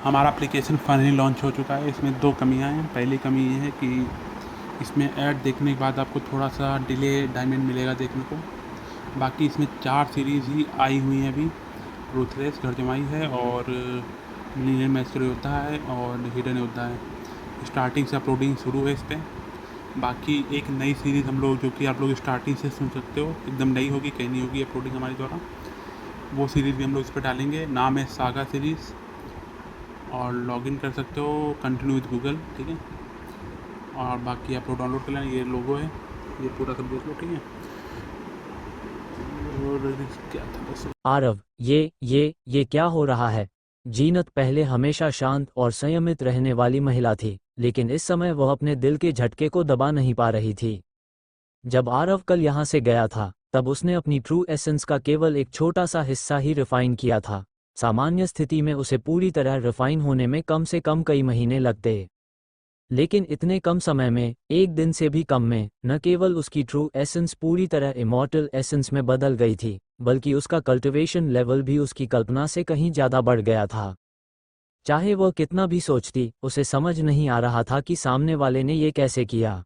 हमारा application finally launch हो चुका है। इसमें 2 कमियाँ हैं। पहली कमी ये है कि इसमें ऐड देखने के बाद आपको थोड़ा सा डिले डायमंड मिलेगा देखने को। बाकी इसमें 4 सीरीज़ ही आई हुई हैं अभी। रूथलेस, घर जमाई है, और मिलीनियर मैस्टर योद्धा है, और हिडन योद्धा है। स्टार्टिंग से अपलोडिंग शुरू है इस पे। बाकी एक नई सीरीज़ हम लोग, जो कि आप लोग स्टार्टिंग से सुन सकते हो, एकदम नई होगी, कहीं नहीं होगी अपलोडिंग हमारे द्वारा। वो सीरीज़ भी हम लोग इस पे डालेंगे। नाम है सागा सीरीज़, और लॉगिन कर सकते हो कंटिन्यू विद गूगल, ठीक है। और बाकी आप लोग डाउनलोड कर लेना, ये लोगो है, ये पूरा सब देख लो, ठीक है। और क्या था बस। आरव, ये क्या हो रहा है? जीनत पहले हमेशा शांत और संयमित रहने वाली महिला थी, लेकिन इस समय वह अपने दिल के झटके को दबा नहीं पा रही थी। जब आरव कल यहाँ से गया था, तब उसने अपनी ट्रू एसेंस का केवल एक छोटा सा हिस्सा ही रिफाइन किया था। सामान्य स्थिति में उसे पूरी तरह रिफाइन होने में कम से कम कई महीने लगते, लेकिन इतने कम समय में, एक दिन से भी कम में, न केवल उसकी ट्रू एसेंस पूरी तरह इमॉर्टल एसेंस में बदल गई थी, बल्कि उसका कल्टिवेशन लेवल भी उसकी कल्पना से कहीं ज़्यादा बढ़ गया था। चाहे वह कितना भी सोचती, उसे समझ नहीं आ रहा था कि सामने वाले ने ये कैसे किया।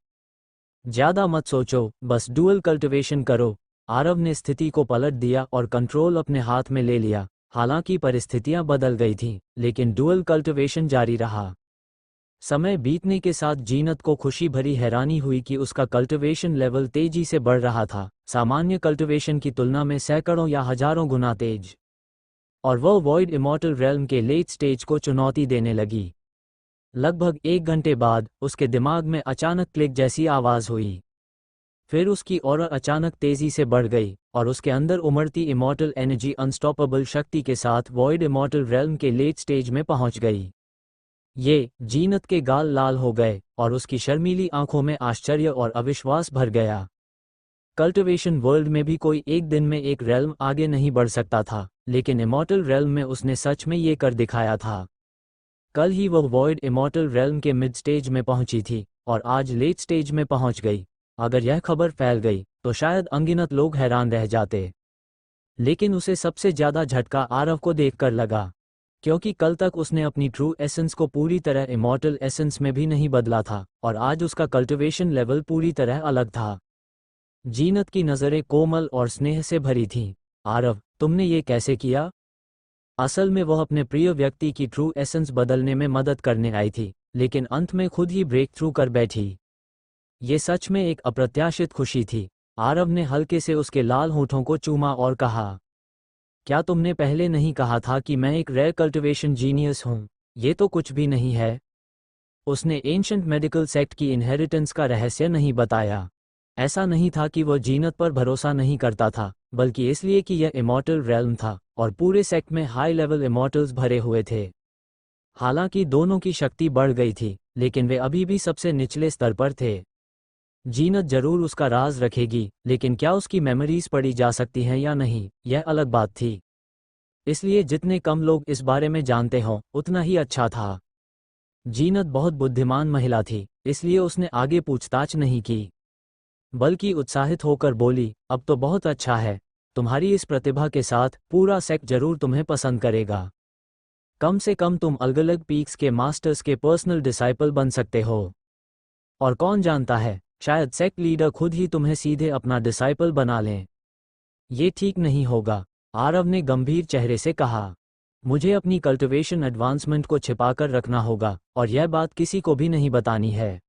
ज़्यादा मत सोचो, बस डुअल कल्टिवेशन करो। आरव ने स्थिति को पलट दिया और कंट्रोल अपने हाथ में ले लिया। हालांकि परिस्थितियां बदल गई थीं, लेकिन डुअल कल्टिवेशन जारी रहा। समय बीतने के साथ जीनत को खुशी भरी हैरानी हुई कि उसका कल्टिवेशन लेवल तेजी से बढ़ रहा था, सामान्य कल्टिवेशन की तुलना में सैकड़ों या हजारों गुना तेज। और वह वॉइड इमॉर्टल रेल्म के लेट स्टेज को चुनौती देने लगी। लगभग 1 घंटे बाद उसके दिमाग में अचानक क्लिक जैसी आवाज़ हुई। फिर उसकी ऑरा अचानक तेजी से बढ़ गई, और उसके अंदर उमड़ती इमॉर्टल एनर्जी अनस्टॉपेबल शक्ति के साथ वॉइड इमॉर्टल रेल्म के लेट स्टेज में पहुंच गई। ये जीनत के गाल लाल हो गए, और उसकी शर्मीली आंखों में आश्चर्य और अविश्वास भर गया। कल्टिवेशन वर्ल्ड में भी कोई एक दिन में एक रेल्म आगे नहीं बढ़ सकता था, लेकिन इमॉर्टल रेल्म में उसने सच में ये कर दिखाया था। कल ही वह वॉइड इमॉर्टल रेल्म के मिड स्टेज में पहुंची थी, और आज लेट स्टेज में पहुंच गई। अगर यह खबर फैल गई, तो शायद अनगिनत लोग हैरान रह जाते। लेकिन उसे सबसे ज्यादा झटका आरव को देखकर लगा, क्योंकि कल तक उसने अपनी ट्रू एसेंस को पूरी तरह इमॉर्टल एसेंस में भी नहीं बदला था, और आज उसका कल्टिवेशन लेवल पूरी तरह अलग था। जीनत की नज़रें कोमल और स्नेह से भरी थीं। आरव, तुमने ये कैसे किया? असल में वह अपने प्रिय व्यक्ति की ट्रू एसेंस बदलने में मदद करने आई थी, लेकिन अंत में खुद ही ब्रेक थ्रू कर बैठी। ये सच में एक अप्रत्याशित खुशी थी। आरव ने हल्के से उसके लाल होठों को चूमा और कहा, क्या तुमने पहले नहीं कहा था कि मैं एक रेयर कल्टिवेशन जीनियस हूँ? ये तो कुछ भी नहीं है। उसने एंशंट मेडिकल सेक्ट की इनहेरिटेंस का रहस्य नहीं बताया। ऐसा नहीं था कि वह जीनत पर भरोसा नहीं करता था, बल्कि इसलिए कि यह इमॉर्टल रेल्म था, और पूरे सेक्ट में हाई लेवल इमॉर्टल्स भरे हुए थे। हालांकि दोनों की शक्ति बढ़ गई थी, लेकिन वे अभी भी सबसे निचले स्तर पर थे। जीनत जरूर उसका राज रखेगी, लेकिन क्या उसकी मेमोरीज पढ़ी जा सकती हैं या नहीं, यह अलग बात थी। इसलिए जितने कम लोग इस बारे में जानते हों, उतना ही अच्छा था। जीनत बहुत बुद्धिमान महिला थी, इसलिए उसने आगे पूछताछ नहीं की, बल्कि उत्साहित होकर बोली, अब तो बहुत अच्छा है। तुम्हारी इस प्रतिभा के साथ पूरा सेक्ट जरूर तुम्हें पसंद करेगा। कम से कम तुम अलग अलग पीक्स के मास्टर्स के पर्सनल डिसाइपल बन सकते हो। और कौन जानता है, शायद सेक्ट लीडर खुद ही तुम्हें सीधे अपना डिसाइपल बना लें। ये ठीक नहीं होगा, आरव ने गंभीर चेहरे से कहा। मुझे अपनी कल्टिवेशन एडवांसमेंट को छिपाकर रखना होगा, और यह बात किसी को भी नहीं बतानी है।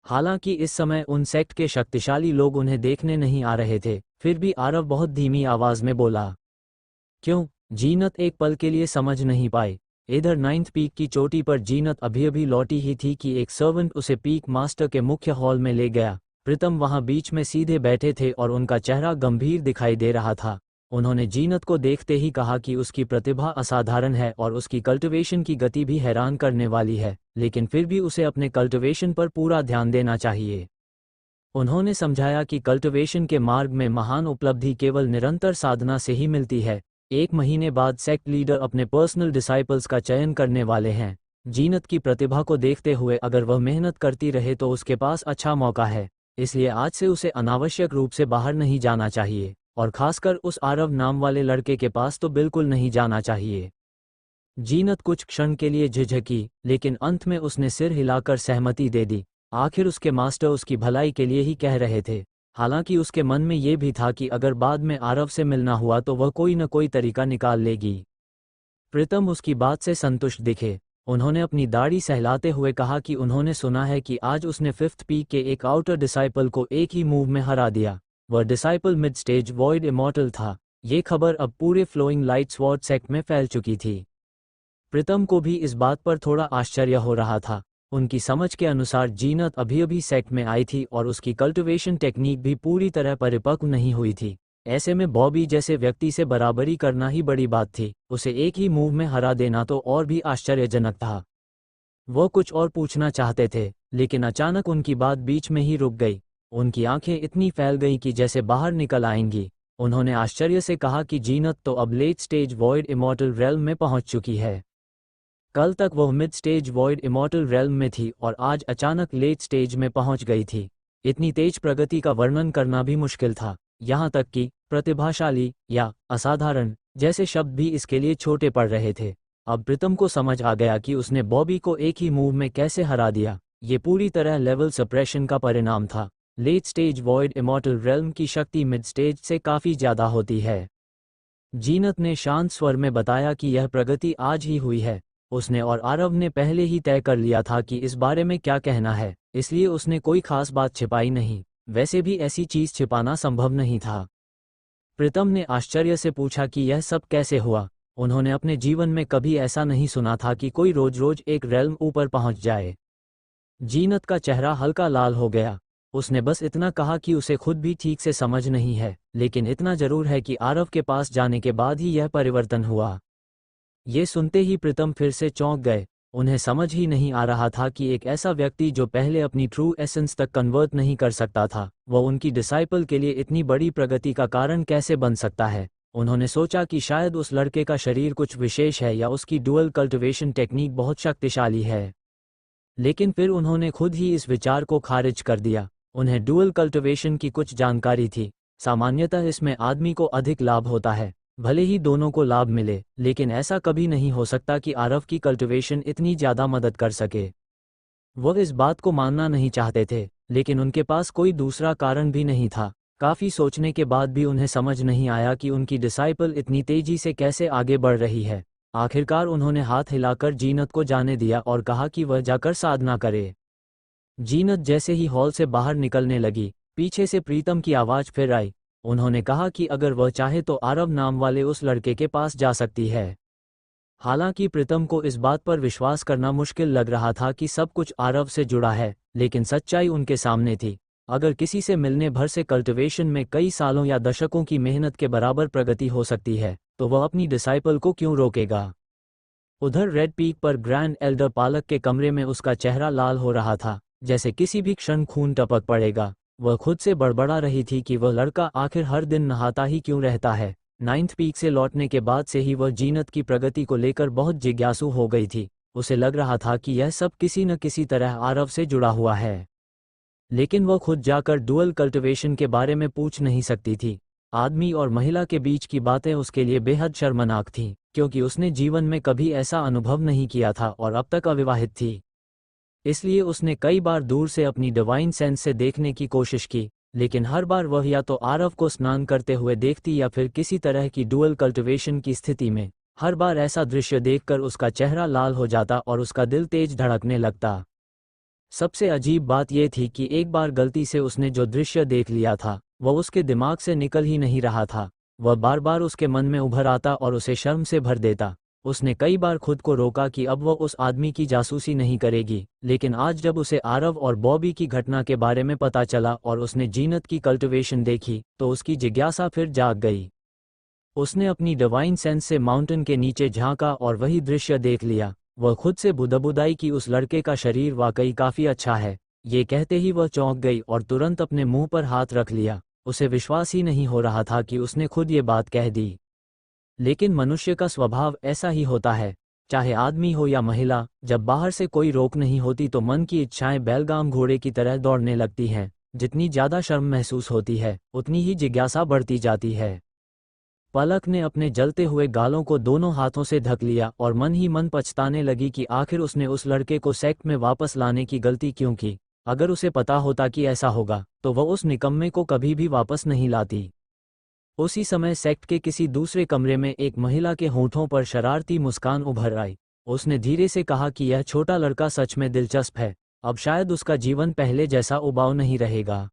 हालांकि इस समय उन सेक्ट के शक्तिशाली लोग उन्हें देखने नहीं आ रहे थे, फिर भी आरव बहुत धीमी आवाज में बोला। क्यों? जीनत एक पल के लिए समझ नहीं पाई। इधर 9th पीक की चोटी पर जीनत अभी अभी लौटी ही थी कि एक सर्वेंट उसे पीक मास्टर के मुख्य हॉल में ले गया। प्रीतम वहां बीच में सीधे बैठे थे और उनका चेहरा गंभीर दिखाई दे रहा था। उन्होंने जीनत को देखते ही कहा कि उसकी प्रतिभा असाधारण है और उसकी कल्टिवेशन की गति भी हैरान करने वाली है, लेकिन फिर भी उसे अपने कल्टिवेशन पर पूरा ध्यान देना चाहिए। उन्होंने समझाया कि कल्टिवेशन के मार्ग में महान उपलब्धि केवल निरंतर साधना से ही मिलती है। 1 महीने बाद सेक्ट लीडर अपने पर्सनल डिसाइपल्स का चयन करने वाले हैं। जीनत की प्रतिभा को देखते हुए अगर वह मेहनत करती रहे तो उसके पास अच्छा मौका है, इसलिए आज से उसे अनावश्यक रूप से बाहर नहीं जाना चाहिए, और खासकर उस आरव नाम वाले लड़के के पास तो बिल्कुल नहीं जाना चाहिए। जीनत कुछ क्षण के लिए झिझकी, लेकिन अंत में उसने सिर हिलाकर सहमति दे दी। आखिर उसके मास्टर उसकी भलाई के लिए ही कह रहे थे। हालांकि उसके मन में ये भी था कि अगर बाद में आरव से मिलना हुआ तो वह कोई न कोई तरीका निकाल लेगी। प्रीतम उसकी बात से संतुष्ट दिखे। उन्होंने अपनी दाढ़ी सहलाते हुए कहा कि उन्होंने सुना है कि आज उसने फिफ्थ पीक के एक आउटर डिसाइपल को एक ही मूव में हरा दिया। वह disciple mid stage void immortal था। ये खबर अब पूरे फ्लोइंग लाइट स्वॉर्ड सेक्ट में फैल चुकी थी। प्रीतम को भी इस बात पर थोड़ा आश्चर्य हो रहा था। उनकी समझ के अनुसार जीनत अभी अभी सेक्ट में आई थी और उसकी कल्टिवेशन टेक्निक भी पूरी तरह परिपक्व नहीं हुई थी। ऐसे में बॉबी जैसे व्यक्ति से बराबरी करना ही बड़ी बात थी, उसे एक ही मूव में हरा देना तो और भी आश्चर्यजनक था। वो कुछ और पूछना चाहते थे, लेकिन अचानक उनकी बात बीच में ही रुक गई। उनकी आंखें इतनी फैल गईं कि जैसे बाहर निकल आएंगी। उन्होंने आश्चर्य से कहा कि जीनत तो अब late stage void immortal realm में पहुंच चुकी है। कल तक वह mid stage void immortal realm में थी और आज अचानक लेट स्टेज में पहुंच गई थी। इतनी तेज प्रगति का वर्णन करना भी मुश्किल था। यहाँ तक कि प्रतिभाशाली या असाधारण जैसे शब्द भी इसके लिए छोटे पड़ रहे थे। अब प्रीतम को समझ आ गया कि उसने बॉबी को एक ही मूव में कैसे हरा दिया। ये पूरी तरह लेवल सप्रेशन का परिणाम था। Late stage void immortal realm की शक्ति मिड स्टेज से काफ़ी ज़्यादा होती है। जीनत ने शांत स्वर में बताया कि यह प्रगति आज ही हुई है। उसने और आरव ने पहले ही तय कर लिया था कि इस बारे में क्या कहना है, इसलिए उसने कोई खास बात छिपाई नहीं। वैसे भी ऐसी चीज छिपाना संभव नहीं था। प्रीतम ने आश्चर्य से पूछा कि यह सब कैसे हुआ। उन्होंने अपने जीवन में कभी ऐसा नहीं सुना था कि कोई रोज रोज एक रेल्म ऊपर पहुंच जाए। जीनत का चेहरा हल्का लाल हो गया। उसने बस इतना कहा कि उसे खुद भी ठीक से समझ नहीं है, लेकिन इतना जरूर है कि आरव के पास जाने के बाद ही यह परिवर्तन हुआ। ये सुनते ही प्रीतम फिर से चौंक गए। उन्हें समझ ही नहीं आ रहा था कि एक ऐसा व्यक्ति जो पहले अपनी ट्रू एसेंस तक कन्वर्ट नहीं कर सकता था, वह उनकी डिसाइपल के लिए इतनी बड़ी प्रगति का कारण कैसे बन सकता है। उन्होंने सोचा कि शायद उस लड़के का शरीर कुछ विशेष है या उसकी डुअल कल्टिवेशन टेक्निक बहुत शक्तिशाली है। लेकिन फिर उन्होंने खुद ही इस विचार को खारिज कर दिया। उन्हें डुअल कल्टिवेशन की कुछ जानकारी थी। सामान्यतः इसमें आदमी को अधिक लाभ होता है, भले ही दोनों को लाभ मिले, लेकिन ऐसा कभी नहीं हो सकता कि आरव की कल्टिवेशन इतनी ज़्यादा मदद कर सके। वह इस बात को मानना नहीं चाहते थे, लेकिन उनके पास कोई दूसरा कारण भी नहीं था। काफ़ी सोचने के बाद भी उन्हें समझ नहीं आया कि उनकी डिसाइपल इतनी तेजी से कैसे आगे बढ़ रही है। आखिरकार उन्होंने हाथ हिलाकर जीनत को जाने दिया और कहा कि वह जाकर साधना करे। जीनत जैसे ही हॉल से बाहर निकलने लगी, पीछे से प्रीतम की आवाज़ फिर आई। उन्होंने कहा कि अगर वह चाहे तो आरव नाम वाले उस लड़के के पास जा सकती है। हालांकि प्रीतम को इस बात पर विश्वास करना मुश्किल लग रहा था कि सब कुछ आरव से जुड़ा है, लेकिन सच्चाई उनके सामने थी। अगर किसी से मिलने भर से कल्टिवेशन में कई सालों या दशकों की मेहनत के बराबर प्रगति हो सकती है, तो वह अपनी डिसाइपल को क्यों रोकेगा। उधर रेड पीक पर ग्रैंड एल्डर पालक के कमरे में उसका चेहरा लाल हो रहा था, जैसे किसी भी क्षण खून टपक पड़ेगा। वह खुद से बड़बड़ा रही थी कि वह लड़का आखिर हर दिन नहाता ही क्यों रहता है। नाइन्थ पीक से लौटने के बाद से ही वह जीनत की प्रगति को लेकर बहुत जिज्ञासु हो गई थी। उसे लग रहा था कि यह सब किसी न किसी तरह आरव से जुड़ा हुआ है, लेकिन वह खुद जाकर डुअल कल्टिवेशन के बारे में पूछ नहीं सकती थी। आदमी और महिला के बीच की बातें उसके लिए बेहद शर्मनाक थीं, क्योंकि उसने जीवन में कभी ऐसा अनुभव नहीं किया था और अब तक अविवाहित थी। इसलिए उसने कई बार दूर से अपनी डिवाइन सेंस से देखने की कोशिश की, लेकिन हर बार वह या तो आरव को स्नान करते हुए देखती या फिर किसी तरह की डुअल कल्टिवेशन की स्थिति में। हर बार ऐसा दृश्य देखकर उसका चेहरा लाल हो जाता और उसका दिल तेज धड़कने लगता। सबसे अजीब बात यह थी कि एक बार गलती से उसने जो दृश्य देख लिया था, वह उसके दिमाग से निकल ही नहीं रहा था। वह बार बार उसके मन में उभर आता और उसे शर्म से भर देता। उसने कई बार खुद को रोका कि अब वह उस आदमी की जासूसी नहीं करेगी, लेकिन आज जब उसे आरव और बॉबी की घटना के बारे में पता चला और उसने जीनत की कल्टिवेशन देखी, तो उसकी जिज्ञासा फिर जाग गई। उसने अपनी डिवाइन सेंस से माउंटेन के नीचे झांका और वही दृश्य देख लिया। वह खुद से बुदबुदाई कि उस लड़के का शरीर वाकई काफ़ी अच्छा है। ये कहते ही वह चौंक गई और तुरंत अपने मुंह पर हाथ रख लिया। उसे विश्वास ही नहीं हो रहा था कि उसने खुद ये बात कह दी। लेकिन मनुष्य का स्वभाव ऐसा ही होता है, चाहे आदमी हो या महिला। जब बाहर से कोई रोक नहीं होती तो मन की इच्छाएं बैलगाम घोड़े की तरह दौड़ने लगती हैं। जितनी ज़्यादा शर्म महसूस होती है, उतनी ही जिज्ञासा बढ़ती जाती है। पलक ने अपने जलते हुए गालों को दोनों हाथों से ढक लिया और मन ही मन पछताने लगी कि आखिर उसने उस लड़के को सेक्ट में वापस लाने की गलती क्यों की। अगर उसे पता होता कि ऐसा होगा तो वह उस निकम्मे को कभी भी वापस नहीं लाती। उसी समय सेक्ट के किसी दूसरे कमरे में एक महिला के होठों पर शरारती मुस्कान उभर आई। उसने धीरे से कहा कि यह छोटा लड़का सच में दिलचस्प है, अब शायद उसका जीवन पहले जैसा उबाऊ नहीं रहेगा।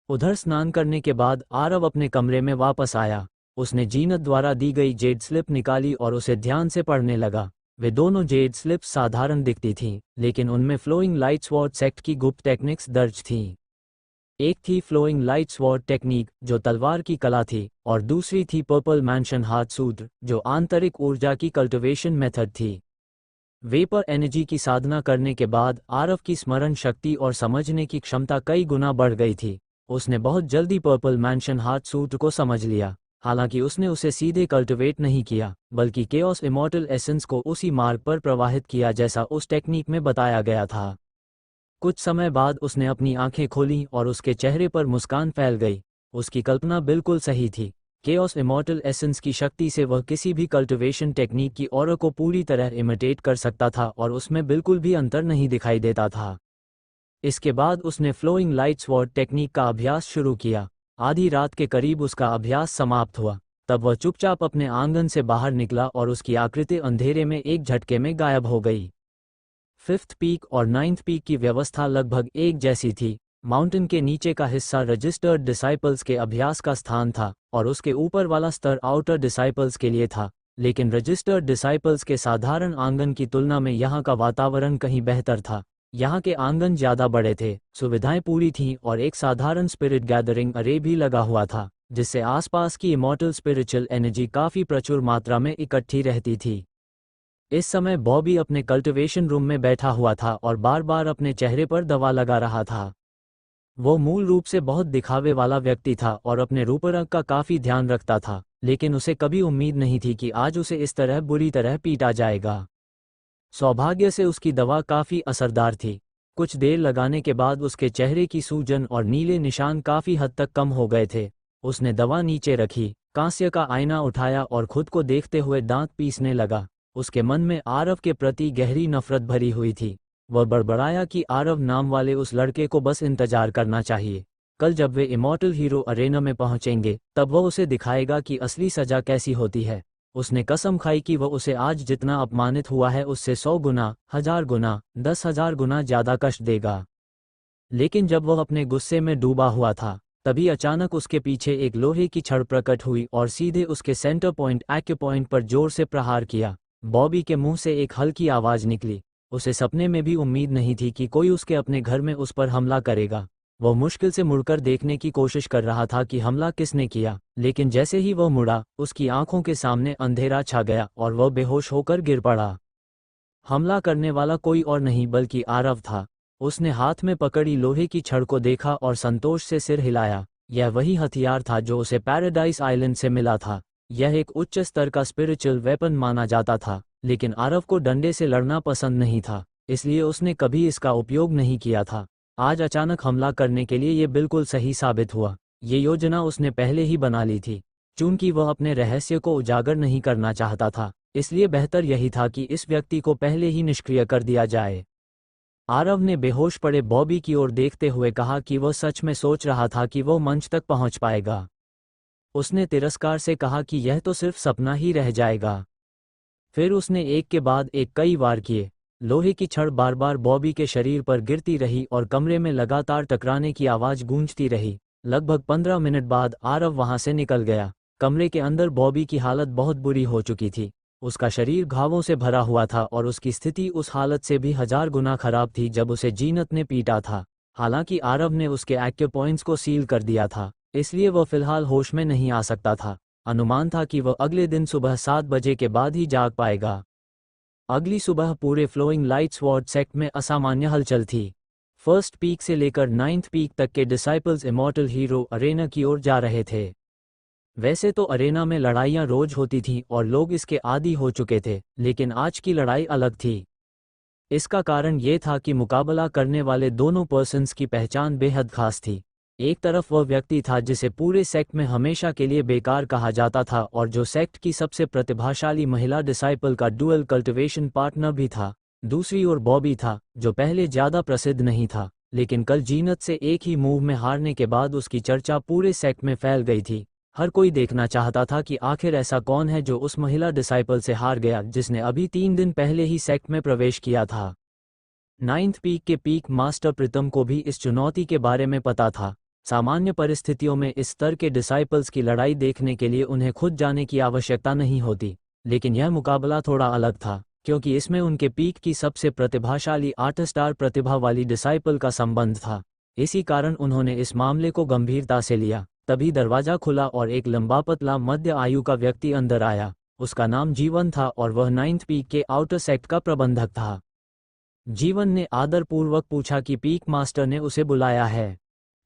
उधर स्नान करने के बाद आरव अपने कमरे में वापस आया। उसने जीनत द्वारा दी गई जेड स्लिप निकाली और उसे ध्यान से पढ़ने लगा। वे दोनों जेड स्लिप्स साधारण दिखती थीं, लेकिन उनमें फ्लोइंग लाइट स्वॉर्ड सेक्ट की गुप्त टेक्निक्स दर्ज थीं। एक थी फ्लोइंग लाइट स्वॉर्ड टेक्निक जो तलवार की कला थी, और दूसरी थी पर्पल मैंशन हाथ सूत्र जो आंतरिक ऊर्जा की कल्टिवेशन मेथड थी। वेपर एनर्जी की साधना करने के बाद आरव की स्मरण शक्ति और समझने की क्षमता कई गुना बढ़ गई थी। उसने बहुत जल्दी पर्पल मैंशन हाथ सूत्र को समझ लिया। हालांकि उसने उसे सीधे कल्टिवेट नहीं किया, बल्कि केओस इमॉर्टल एसेंस को उसी मार्ग पर प्रवाहित किया जैसा उस टेक्निक में बताया गया था। कुछ समय बाद उसने अपनी आंखें खोलीं और उसके चेहरे पर मुस्कान फैल गई। उसकी कल्पना बिल्कुल सही थी। केओस इमॉर्टल एसेंस की शक्ति से वह किसी भी कल्टिवेशन टेक्निक की ऑरा को पूरी तरह इमिटेट कर सकता था और उसमें बिल्कुल भी अंतर नहीं दिखाई देता था। इसके बाद उसने फ्लोइंग लाइट स्वॉर्ड टेक्निक का अभ्यास शुरू किया। आधी रात के करीब उसका अभ्यास समाप्त हुआ। तब वह चुपचाप अपने आंगन से बाहर निकला और उसकी आकृति अंधेरे में एक झटके में गायब हो गई। फिफ्थ पीक और नाइन्थ पीक की व्यवस्था लगभग एक जैसी थी। माउंटेन के नीचे का हिस्सा रजिस्टर्ड डिसाइपल्स के अभ्यास का स्थान था और उसके ऊपर वाला स्तर आउटर डिसाइपल्स के लिए था। लेकिन रजिस्टर्ड डिसाइपल्स के साधारण आंगन की तुलना में यहाँ का वातावरण कहीं बेहतर था। यहाँ के आंगन ज़्यादा बड़े थे, सुविधाएं पूरी थीं और एक साधारण स्पिरिट गैदरिंग अरे भी लगा हुआ था, जिससे आसपास की इमॉर्टल स्पिरिचुअल एनर्जी काफ़ी प्रचुर मात्रा में इकट्ठी रहती थी। इस समय बॉबी अपने कल्टिवेशन रूम में बैठा हुआ था और बार बार अपने चेहरे पर दवा लगा रहा था। वो मूल रूप से बहुत दिखावे वाला व्यक्ति था और अपने रूपरंग का काफ़ी ध्यान रखता था, लेकिन उसे कभी उम्मीद नहीं थी कि आज उसे इस तरह बुरी तरह पीटा जाएगा। सौभाग्य से उसकी दवा काफ़ी असरदार थी। कुछ देर लगाने के बाद उसके चेहरे की सूजन और नीले निशान काफ़ी हद तक कम हो गए थे। उसने दवा नीचे रखी, कांस्य का आईना उठाया और खुद को देखते हुए दांत पीसने लगा। उसके मन में आरव के प्रति गहरी नफरत भरी हुई थी। वह बड़बड़ाया कि आरव नाम वाले उस लड़के को बस इंतजार करना चाहिए। कल जब वे इमॉर्टल हीरो अरेना में पहुंचेंगे तब वह उसे दिखाएगा कि असली सजा कैसी होती है। उसने कसम खाई कि वह उसे आज जितना अपमानित हुआ है उससे 100 गुना, 1000 गुना, 10,000 गुना ज़्यादा कष्ट देगा। लेकिन जब वह अपने गुस्से में डूबा हुआ था, तभी अचानक उसके पीछे एक लोहे की छड़ प्रकट हुई और सीधे उसके सेंटर पॉइंट एक्यूपॉइंट पर जोर से प्रहार किया। बॉबी के मुंह से एक हल्की आवाज़ निकली। उसे सपने में भी उम्मीद नहीं थी कि कोई उसके अपने घर में उस पर हमला करेगा। वह मुश्किल से मुड़कर देखने की कोशिश कर रहा था कि हमला किसने किया, लेकिन जैसे ही वह मुड़ा, उसकी आंखों के सामने अंधेरा छा गया और वह बेहोश होकर गिर पड़ा। हमला करने वाला कोई और नहीं बल्कि आरव था। उसने हाथ में पकड़ी लोहे की छड़ को देखा और संतोष से सिर हिलाया। यह वही हथियार था जो उसे पैराडाइज आइलैंड से मिला था। यह एक उच्च स्तर का स्पिरिचुअल वेपन माना जाता था, लेकिन आरव को डंडे से लड़ना पसंद नहीं था, इसलिए उसने कभी इसका उपयोग नहीं किया था। आज अचानक हमला करने के लिए ये बिल्कुल सही साबित हुआ। ये योजना उसने पहले ही बना ली थी। चूंकि वह अपने रहस्य को उजागर नहीं करना चाहता था, इसलिए बेहतर यही था कि इस व्यक्ति को पहले ही निष्क्रिय कर दिया जाए। आरव ने बेहोश पड़े बॉबी की ओर देखते हुए कहा कि वह सच में सोच रहा था कि वह मंच तक पहुंच पाएगा। उसने तिरस्कार से कहा कि यह तो सिर्फ सपना ही रह जाएगा। फिर उसने एक के बाद एक कई वार किए। लोहे की छड़ बार बार बॉबी के शरीर पर गिरती रही और कमरे में लगातार टकराने की आवाज़ गूंजती रही। लगभग 15 मिनट बाद आरव वहां से निकल गया। कमरे के अंदर बॉबी की हालत बहुत बुरी हो चुकी थी। उसका शरीर घावों से भरा हुआ था और उसकी स्थिति उस हालत से भी 1000 गुना खराब थी जब उसे जीनत ने पीटा था। हालांकि आरव ने उसके एक्यूपॉइंट्स को सील कर दिया था, इसलिए वह फिलहाल होश में नहीं आ सकता था। अनुमान था कि वह अगले दिन सुबह 7 बजे के बाद ही जाग पाएगा। अगली सुबह पूरे फ्लोइंग लाइट स्वॉर्ड सेक्ट में असामान्य हलचल थी। फर्स्ट पीक से लेकर 9th पीक तक के डिसाइपल्स इमॉर्टल हीरो अरेना की ओर जा रहे थे। वैसे तो अरेना में लड़ाइयां रोज होती थीं और लोग इसके आदी हो चुके थे, लेकिन आज की लड़ाई अलग थी। इसका कारण ये था कि मुकाबला करने वाले दोनों पर्सन्स की पहचान बेहद खास थी। एक तरफ वह व्यक्ति था जिसे पूरे सेक्ट में हमेशा के लिए बेकार कहा जाता था और जो सेक्ट की सबसे प्रतिभाशाली महिला डिसाइपल का डुअल कल्टिवेशन पार्टनर भी था। दूसरी ओर बॉबी था, जो पहले ज्यादा प्रसिद्ध नहीं था, लेकिन कल जीनत से एक ही मूव में हारने के बाद उसकी चर्चा पूरे सेक्ट में फैल गई थी। हर कोई देखना चाहता था कि आखिर ऐसा कौन है जो उस महिला डिसाइपल से हार गया जिसने अभी 3 दिन पहले ही सेक्ट में प्रवेश किया था। नाइन्थ पीक के पीक मास्टर प्रीतम को भी इस चुनौती के बारे में पता था। सामान्य परिस्थितियों में इस स्तर के डिसाइपल्स की लड़ाई देखने के लिए उन्हें खुद जाने की आवश्यकता नहीं होती, लेकिन यह मुकाबला थोड़ा अलग था क्योंकि इसमें उनके पीक की सबसे प्रतिभाशाली 8 स्टार प्रतिभा वाली डिसाइपल का संबंध था। इसी कारण उन्होंने इस मामले को गंभीरता से लिया। तभी दरवाजा खुला और एक लंबा पतला मध्य आयु का व्यक्ति अंदर आया। उसका नाम जीवन था और वह 9th पीक के आउटर सेक्ट का प्रबंधक था। जीवन ने आदरपूर्वक पूछा कि पीक मास्टर ने उसे बुलाया है।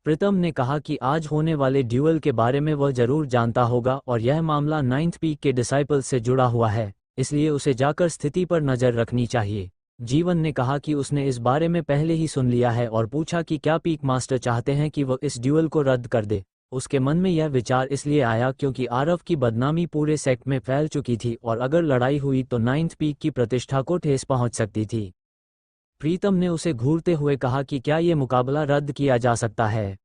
प्रीतम ने कहा कि आज होने वाले ड्यूअल के बारे में वह जरूर जानता होगा और यह मामला 9th पीक के डिसाइपल से जुड़ा हुआ है, इसलिए उसे जाकर स्थिति पर नजर रखनी चाहिए। जीवन ने कहा कि उसने इस बारे में पहले ही सुन लिया है और पूछा कि क्या पीक मास्टर चाहते हैं कि वह इस ड्यूअल को रद्द कर दे। उसके मन में यह विचार इसलिए आया क्योंकि आरव की बदनामी पूरे सेक्ट में फैल चुकी थी और अगर लड़ाई हुई तो 9th पीक की प्रतिष्ठा को ठेस पहुंच सकती थी। प्रीतम ने उसे घूरते हुए कहा कि क्या ये मुकाबला रद्द किया जा सकता है।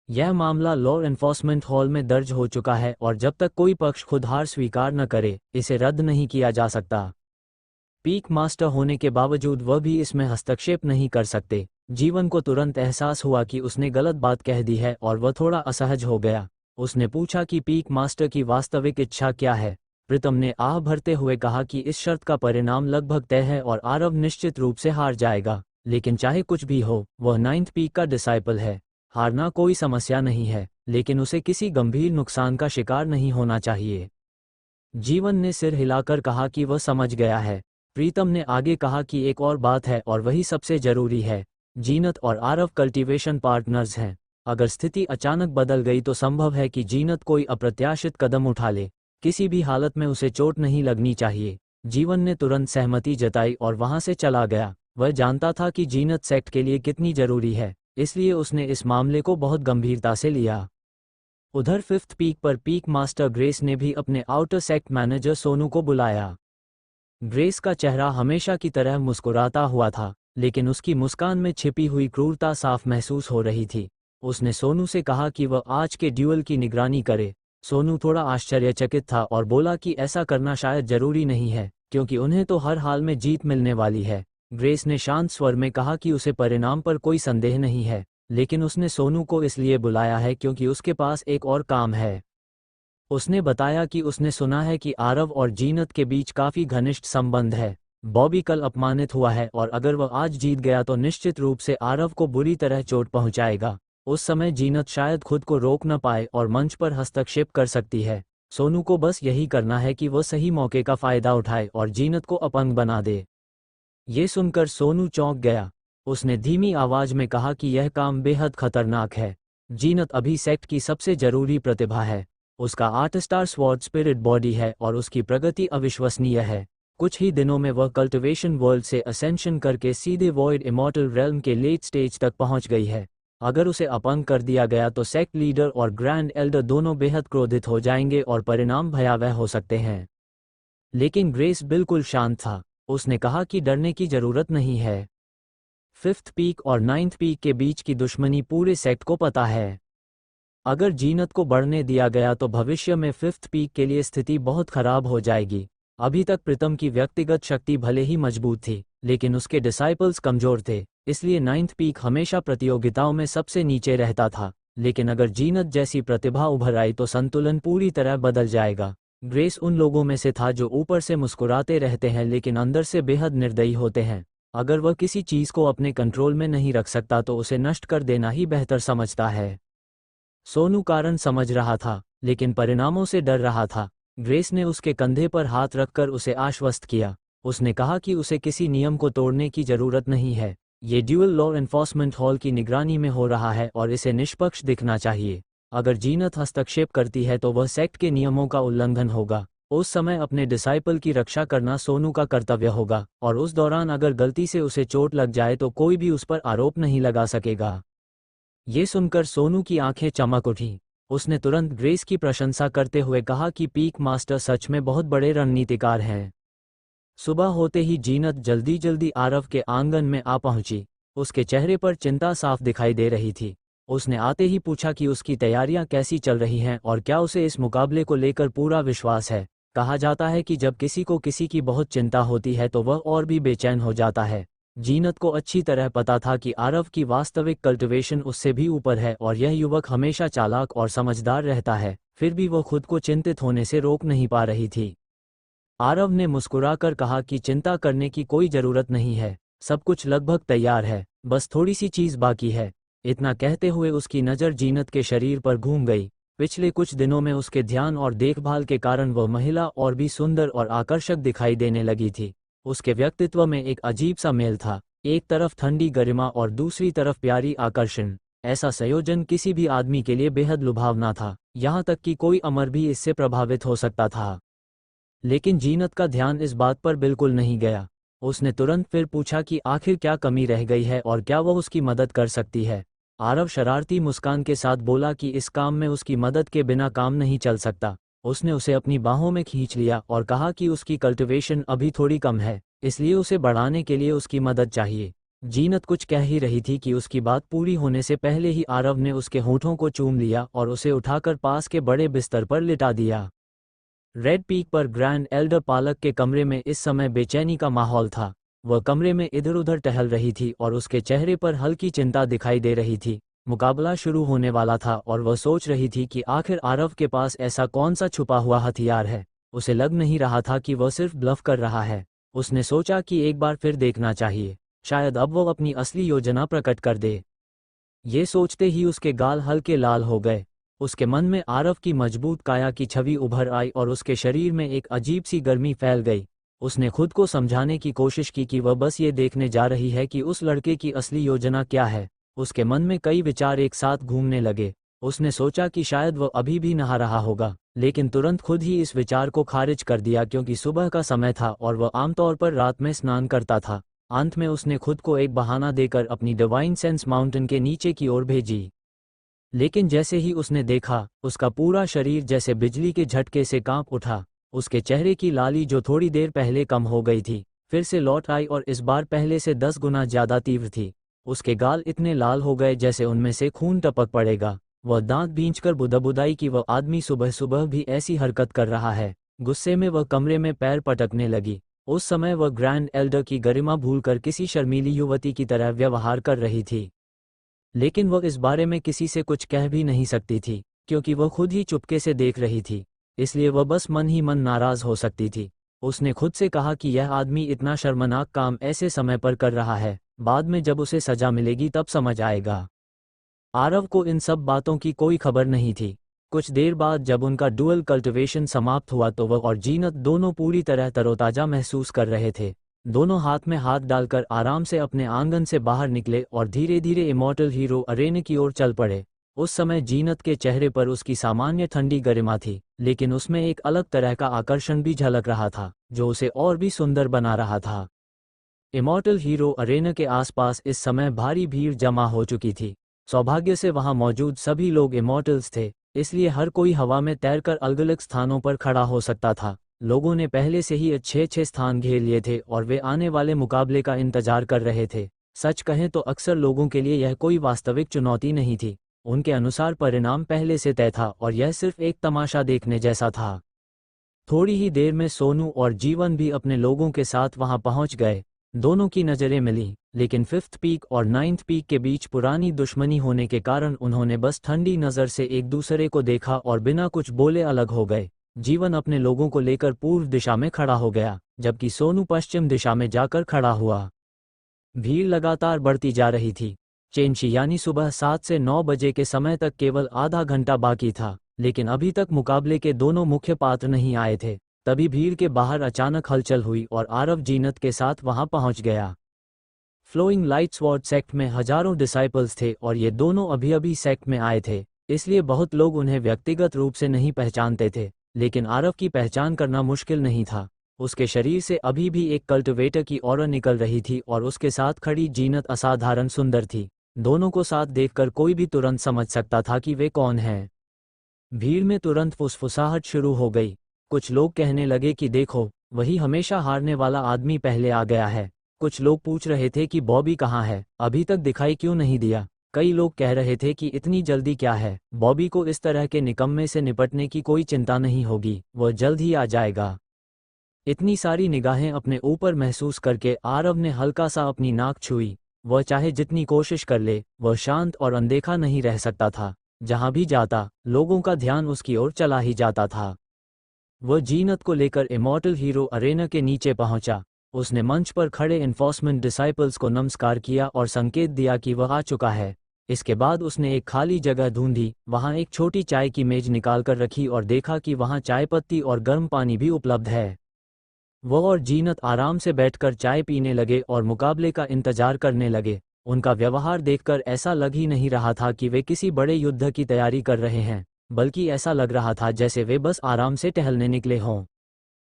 यह मामला लॉ एनफोर्समेंट हॉल में दर्ज हो चुका है और जब तक कोई पक्ष खुद हार स्वीकार न करे, इसे रद्द नहीं किया जा सकता। पीक मास्टर होने के बावजूद वह भी इसमें हस्तक्षेप नहीं कर सकते। जीवन को तुरंत एहसास हुआ कि उसने गलत बात कह दी है और वह थोड़ा असहज हो गया। उसने पूछा कि पीक मास्टर की वास्तविक इच्छा क्या है। प्रीतम ने आह भरते हुए कहा कि इस शर्त का परिणाम लगभग तय है और आरव निश्चित रूप से हार जाएगा, लेकिन चाहे कुछ भी हो, वह 9th पीक का डिसाइपल है। हारना कोई समस्या नहीं है, लेकिन उसे किसी गंभीर नुकसान का शिकार नहीं होना चाहिए। जीवन ने सिर हिलाकर कहा कि वह समझ गया है। प्रीतम ने आगे कहा कि एक और बात है और वही सबसे जरूरी है। जीनत और आरव कल्टीवेशन पार्टनर्स हैं। अगर स्थिति अचानक बदल गई तो संभव है कि जीनत कोई अप्रत्याशित कदम उठा ले। किसी भी हालत में उसे चोट नहीं लगनी चाहिए। जीवन ने तुरंत सहमति जताई और वहां से चला गया। वह जानता था कि जीनत सेक्ट के लिए कितनी जरूरी है, इसलिए उसने इस मामले को बहुत गंभीरता से लिया। उधर 5th पीक पर पीक मास्टर ग्रेस ने भी अपने आउटर सेक्ट मैनेजर सोनू को बुलाया। ग्रेस का चेहरा हमेशा की तरह मुस्कुराता हुआ था, लेकिन उसकी मुस्कान में छिपी हुई क्रूरता साफ महसूस हो रही थी। उसने सोनू से कहा कि वह आज के ड्यूअल की निगरानी करे। सोनू थोड़ा आश्चर्यचकित था और बोला कि ऐसा करना शायद जरूरी नहीं है, क्योंकि उन्हें तो हर हाल में जीत मिलने वाली है। ग्रेस ने शांत स्वर में कहा कि उसे परिणाम पर कोई संदेह नहीं है, लेकिन उसने सोनू को इसलिए बुलाया है क्योंकि उसके पास एक और काम है। उसने बताया कि उसने सुना है कि आरव और जीनत के बीच काफी घनिष्ठ संबंध है। बॉबी कल अपमानित हुआ है और अगर वह आज जीत गया तो निश्चित रूप से आरव को बुरी तरह चोट पहुंचाएगा। उस समय जीनत शायद खुद को रोक न पाए और मंच पर हस्तक्षेप कर सकती है। सोनू को बस यही करना है कि वह सही मौके का फायदा उठाए और जीनत को अपंग बना दे। ये सुनकर सोनू चौंक गया। उसने धीमी आवाज में कहा कि यह काम बेहद खतरनाक है। जीनत अभी सेक्ट की सबसे जरूरी प्रतिभा है। उसका 8 स्टार स्वॉर्ड स्पिरिट बॉडी है और उसकी प्रगति अविश्वसनीय है। कुछ ही दिनों में वह कल्टिवेशन वर्ल्ड से असेंशन करके सीधे वॉइड इमॉर्टल रेल्म के लेट स्टेज तक पहुंच गई है। अगर उसे अपंग कर दिया गया तो सेक्ट लीडर और ग्रैंड एल्डर दोनों बेहद क्रोधित हो जाएंगे और परिणाम भयावह हो सकते हैं। लेकिन ग्रेस बिल्कुल शांत था। उसने कहा कि डरने की जरूरत नहीं है। 5th पीक और 9th पीक के बीच की दुश्मनी पूरे सेक्ट को पता है। अगर जीनत को बढ़ने दिया गया तो भविष्य में 5th पीक के लिए स्थिति बहुत खराब हो जाएगी। अभी तक प्रीतम की व्यक्तिगत शक्ति भले ही मजबूत थी, लेकिन उसके डिसाइपल्स कमजोर थे, इसलिए 9th पीक हमेशा प्रतियोगिताओं में सबसे नीचे रहता था। लेकिन अगर जीनत जैसी प्रतिभा उभर आई तो संतुलन पूरी तरह बदल जाएगा। ग्रेस उन लोगों में से था जो ऊपर से मुस्कुराते रहते हैं लेकिन अंदर से बेहद निर्दयी होते हैं। अगर वह किसी चीज को अपने कंट्रोल में नहीं रख सकता तो उसे नष्ट कर देना ही बेहतर समझता है। सोनू कारण समझ रहा था, लेकिन परिणामों से डर रहा था। ग्रेस ने उसके कंधे पर हाथ रखकर उसे आश्वस्त किया। उसने कहा कि उसे किसी नियम को तोड़ने की जरूरत नहीं है। ये ड्यूअल लॉ एनफोर्समेंट हॉल की निगरानी में हो रहा है और इसे निष्पक्ष दिखना चाहिए। अगर जीनत हस्तक्षेप करती है तो वह सेक्ट के नियमों का उल्लंघन होगा। उस समय अपने डिसाइपल की रक्षा करना सोनू का कर्तव्य होगा और उस दौरान अगर गलती से उसे चोट लग जाए तो कोई भी उस पर आरोप नहीं लगा सकेगा। ये सुनकर सोनू की आंखें चमक उठी। उसने तुरंत ग्रेस की प्रशंसा करते हुए कहा कि पीक मास्टर सच में बहुत बड़े रणनीतिकार हैं। सुबह होते ही जीनत जल्दी जल्दी आरव के आंगन में आ पहुंची। उसके चेहरे पर चिंता साफ दिखाई दे रही थी। उसने आते ही पूछा कि उसकी तैयारियां कैसी चल रही हैं और क्या उसे इस मुकाबले को लेकर पूरा विश्वास है। कहा जाता है कि जब किसी को किसी की बहुत चिंता होती है तो वह और भी बेचैन हो जाता है। जीनत को अच्छी तरह पता था कि आरव की वास्तविक कल्टिवेशन उससे भी ऊपर है और यह युवक हमेशा चालाक और समझदार रहता है, फिर भी वो खुद को चिंतित होने से रोक नहीं पा रही थी। आरव ने मुस्कुराकर कहा कि चिंता करने की कोई जरूरत नहीं है, सब कुछ लगभग तैयार है, बस थोड़ी सी चीज बाकी है। इतना कहते हुए उसकी नज़र जीनत के शरीर पर घूम गई। पिछले कुछ दिनों में उसके ध्यान और देखभाल के कारण वह महिला और भी सुंदर और आकर्षक दिखाई देने लगी थी। उसके व्यक्तित्व में एक अजीब सा मेल था, एक तरफ ठंडी गरिमा और दूसरी तरफ प्यारी आकर्षण। ऐसा संयोजन किसी भी आदमी के लिए बेहद लुभावना था, यहाँ तक कि कोई अमर भी इससे प्रभावित हो सकता था। लेकिन जीनत का ध्यान इस बात पर बिल्कुल नहीं गया। उसने तुरंत फिर पूछा कि आखिर क्या कमी रह गई है और क्या वह उसकी मदद कर सकती है। आरव शरारती मुस्कान के साथ बोला कि इस काम में उसकी मदद के बिना काम नहीं चल सकता। उसने उसे अपनी बाहों में खींच लिया और कहा कि उसकी कल्टिवेशन अभी थोड़ी कम है, इसलिए उसे बढ़ाने के लिए उसकी मदद चाहिए। जीनत कुछ कह ही रही थी कि उसकी बात पूरी होने से पहले ही आरव ने उसके होठों को चूम लिया और उसे उठाकर पास के बड़े बिस्तर पर लिटा दिया। रेड पीक पर ग्रैंड एल्डर पालक के कमरे में इस समय बेचैनी का माहौल था। वह कमरे में इधर उधर टहल रही थी और उसके चेहरे पर हल्की चिंता दिखाई दे रही थी। मुकाबला शुरू होने वाला था और वह सोच रही थी कि आखिर आरव के पास ऐसा कौन सा छुपा हुआ हथियार है। उसे लग नहीं रहा था कि वह सिर्फ ब्लफ कर रहा है। उसने सोचा कि एक बार फिर देखना चाहिए, शायद अब वह अपनी असली योजना प्रकट कर दे। ये सोचते ही उसके गाल हल्के लाल हो गए। उसके मन में आरव की मजबूत काया की छवि उभर आई और उसके शरीर में एक अजीब सी गर्मी फैल गई। उसने खुद को समझाने की कोशिश की कि वह बस ये देखने जा रही है कि उस लड़के की असली योजना क्या है। उसके मन में कई विचार एक साथ घूमने लगे। उसने सोचा कि शायद वह अभी भी नहा रहा होगा, लेकिन तुरंत खुद ही इस विचार को खारिज कर दिया क्योंकि सुबह का समय था और वह आमतौर पर रात में स्नान करता था। अंत में उसने खुद को एक बहाना देकर अपनी डिवाइन सेंस माउंटेन के नीचे की ओर भेजी। लेकिन जैसे ही उसने देखा, उसका पूरा शरीर जैसे बिजली के झटके से कांप उठा। उसके चेहरे की लाली जो थोड़ी देर पहले कम हो गई थी, फिर से लौट आई और इस बार पहले से 10 गुना ज्यादा तीव्र थी। उसके गाल इतने लाल हो गए जैसे उनमें से खून टपक पड़ेगा। वह दांत भींचकर बुदबुदाई कि वह आदमी सुबह सुबह भी ऐसी हरकत कर रहा है। गुस्से में वह कमरे में पैर पटकने लगी। उस समय वह ग्रैंड एल्डर की गरिमा भूलकर किसी शर्मीली युवती की तरह व्यवहार कर रही थी। लेकिन वह इस बारे में किसी से कुछ कह भी नहीं सकती थी, क्योंकि वह खुद ही चुपके से देख रही थी। इसलिए वह बस मन ही मन नाराज हो सकती थी। उसने खुद से कहा कि यह आदमी इतना शर्मनाक काम ऐसे समय पर कर रहा है, बाद में जब उसे सजा मिलेगी तब समझ आएगा। आरव को इन सब बातों की कोई खबर नहीं थी। कुछ देर बाद जब उनका डुअल कल्टिवेशन समाप्त हुआ तो वह और जीनत दोनों पूरी तरह तरोताजा महसूस कर रहे थे। दोनों हाथ में हाथ डालकर आराम से अपने आंगन से बाहर निकले और धीरे धीरे इमॉर्टल हीरो अरेना की ओर चल पड़े। उस समय जीनत के चेहरे पर उसकी सामान्य ठंडी गरिमा थी, लेकिन उसमें एक अलग तरह का आकर्षण भी झलक रहा था, जो उसे और भी सुंदर बना रहा था। इमॉर्टल हीरो अरेना के आसपास इस समय भारी भीड़ जमा हो चुकी थी। सौभाग्य से वहां मौजूद सभी लोग इमॉर्टल्स थे, इसलिए हर कोई हवा में तैरकर अलग अलग स्थानों पर खड़ा हो सकता था। लोगों ने पहले से ही अच्छे अच्छे स्थान घेर लिए थे और वे आने वाले मुकाबले का इंतजार कर रहे थे। सच कहें तो अक्सर लोगों के लिए यह कोई वास्तविक चुनौती नहीं थी। उनके अनुसार परिणाम पहले से तय था और यह सिर्फ एक तमाशा देखने जैसा था। थोड़ी ही देर में सोनू और जीवन भी अपने लोगों के साथ वहां पहुंच गए। दोनों की नज़रें मिली, लेकिन 5th पीक और 9th पीक के बीच पुरानी दुश्मनी होने के कारण उन्होंने बस ठंडी नज़र से एक दूसरे को देखा और बिना कुछ बोले अलग हो गए। जीवन अपने लोगों को लेकर पूर्व दिशा में खड़ा हो गया, जबकि सोनू पश्चिम दिशा में जाकर खड़ा हुआ। भीड़ लगातार बढ़ती जा रही थी। चेंशी यानी सुबह 7 से 9 बजे के समय तक केवल आधा घंटा बाकी था, लेकिन अभी तक मुकाबले के दोनों मुख्य पात्र नहीं आए थे। तभी भीड़ के बाहर अचानक हलचल हुई और आरव जीनत के साथ वहां पहुंच गया। फ्लोइंग लाइट स्वॉर्ड सेक्ट में हजारों डिसाइपल्स थे और ये दोनों अभी अभी सेक्ट में आए थे, इसलिए बहुत लोग उन्हें व्यक्तिगत रूप से नहीं पहचानते थे। लेकिन आरव की पहचान करना मुश्किल नहीं था। उसके शरीर से अभी भी एक कल्टिवेटर की ऑरा निकल रही थी और उसके साथ खड़ी जीनत असाधारण सुंदर थी। दोनों को साथ देखकर कोई भी तुरंत समझ सकता था कि वे कौन हैं। भीड़ में तुरंत फुसफुसाहट शुरू हो गई। कुछ लोग कहने लगे कि देखो, वही हमेशा हारने वाला आदमी पहले आ गया है। कुछ लोग पूछ रहे थे कि बॉबी कहाँ है, अभी तक दिखाई क्यों नहीं दिया। कई लोग कह रहे थे कि इतनी जल्दी क्या है, बॉबी को इस तरह के निकम्मे से निपटने की कोई चिंता नहीं होगी, वह जल्द ही आ जाएगा। इतनी सारी निगाहें अपने ऊपर महसूस करके आरव ने हल्का सा अपनी नाक छुई। वह चाहे जितनी कोशिश कर ले, वह शांत और अनदेखा नहीं रह सकता था। जहां भी जाता, लोगों का ध्यान उसकी ओर चला ही जाता था। वह जीनत को लेकर इमॉर्टल हीरो अरेना के नीचे पहुंचा। उसने मंच पर खड़े एनफोर्समेंट डिसाइपल्स को नमस्कार किया और संकेत दिया कि वह आ चुका है। इसके बाद उसने एक खाली जगह ढूंढी, वहां एक छोटी चाय की मेज निकालकर रखी और देखा कि वहां चाय पत्ती और गर्म पानी भी उपलब्ध है। वह और जीनत आराम से बैठकर चाय पीने लगे और मुकाबले का इंतजार करने लगे। उनका व्यवहार देखकर ऐसा लग ही नहीं रहा था कि वे किसी बड़े युद्ध की तैयारी कर रहे हैं, बल्कि ऐसा लग रहा था जैसे वे बस आराम से टहलने निकले हों।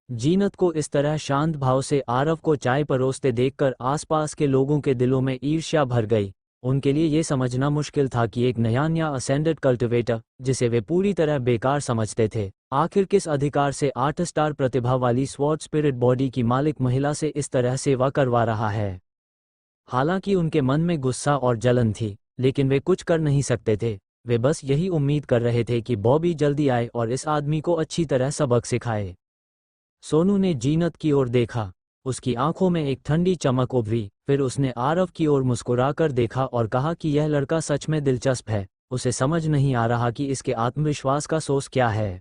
जीनत को इस तरह शांत भाव से आरव को चाय परोसते देखकर आसपास के लोगों के दिलों में ईर्ष्या भर गई। उनके लिए ये समझना मुश्किल था कि एक नया असेंडेड कल्टिवेटर, जिसे वे पूरी तरह बेकार समझते थे, आखिर किस अधिकार से 8 स्टार प्रतिभा वाली स्वॉर्ड स्पिरिट बॉडी की मालिक महिला से इस तरह सेवा करवा रहा है। हालांकि उनके मन में गुस्सा और जलन थी, लेकिन वे कुछ कर नहीं सकते थे। वे बस यही उम्मीद कर रहे थे कि बॉबी जल्दी आए और इस आदमी को अच्छी तरह सबक सिखाए। सोनू ने जीनत की ओर देखा। उसकी आंखों में एक ठंडी चमक उभरी। फिर उसने आरव की ओर मुस्कुराकर देखा और कहा कि यह लड़का सच में दिलचस्प है। उसे समझ नहीं आ रहा कि इसके आत्मविश्वास का सोर्स क्या है।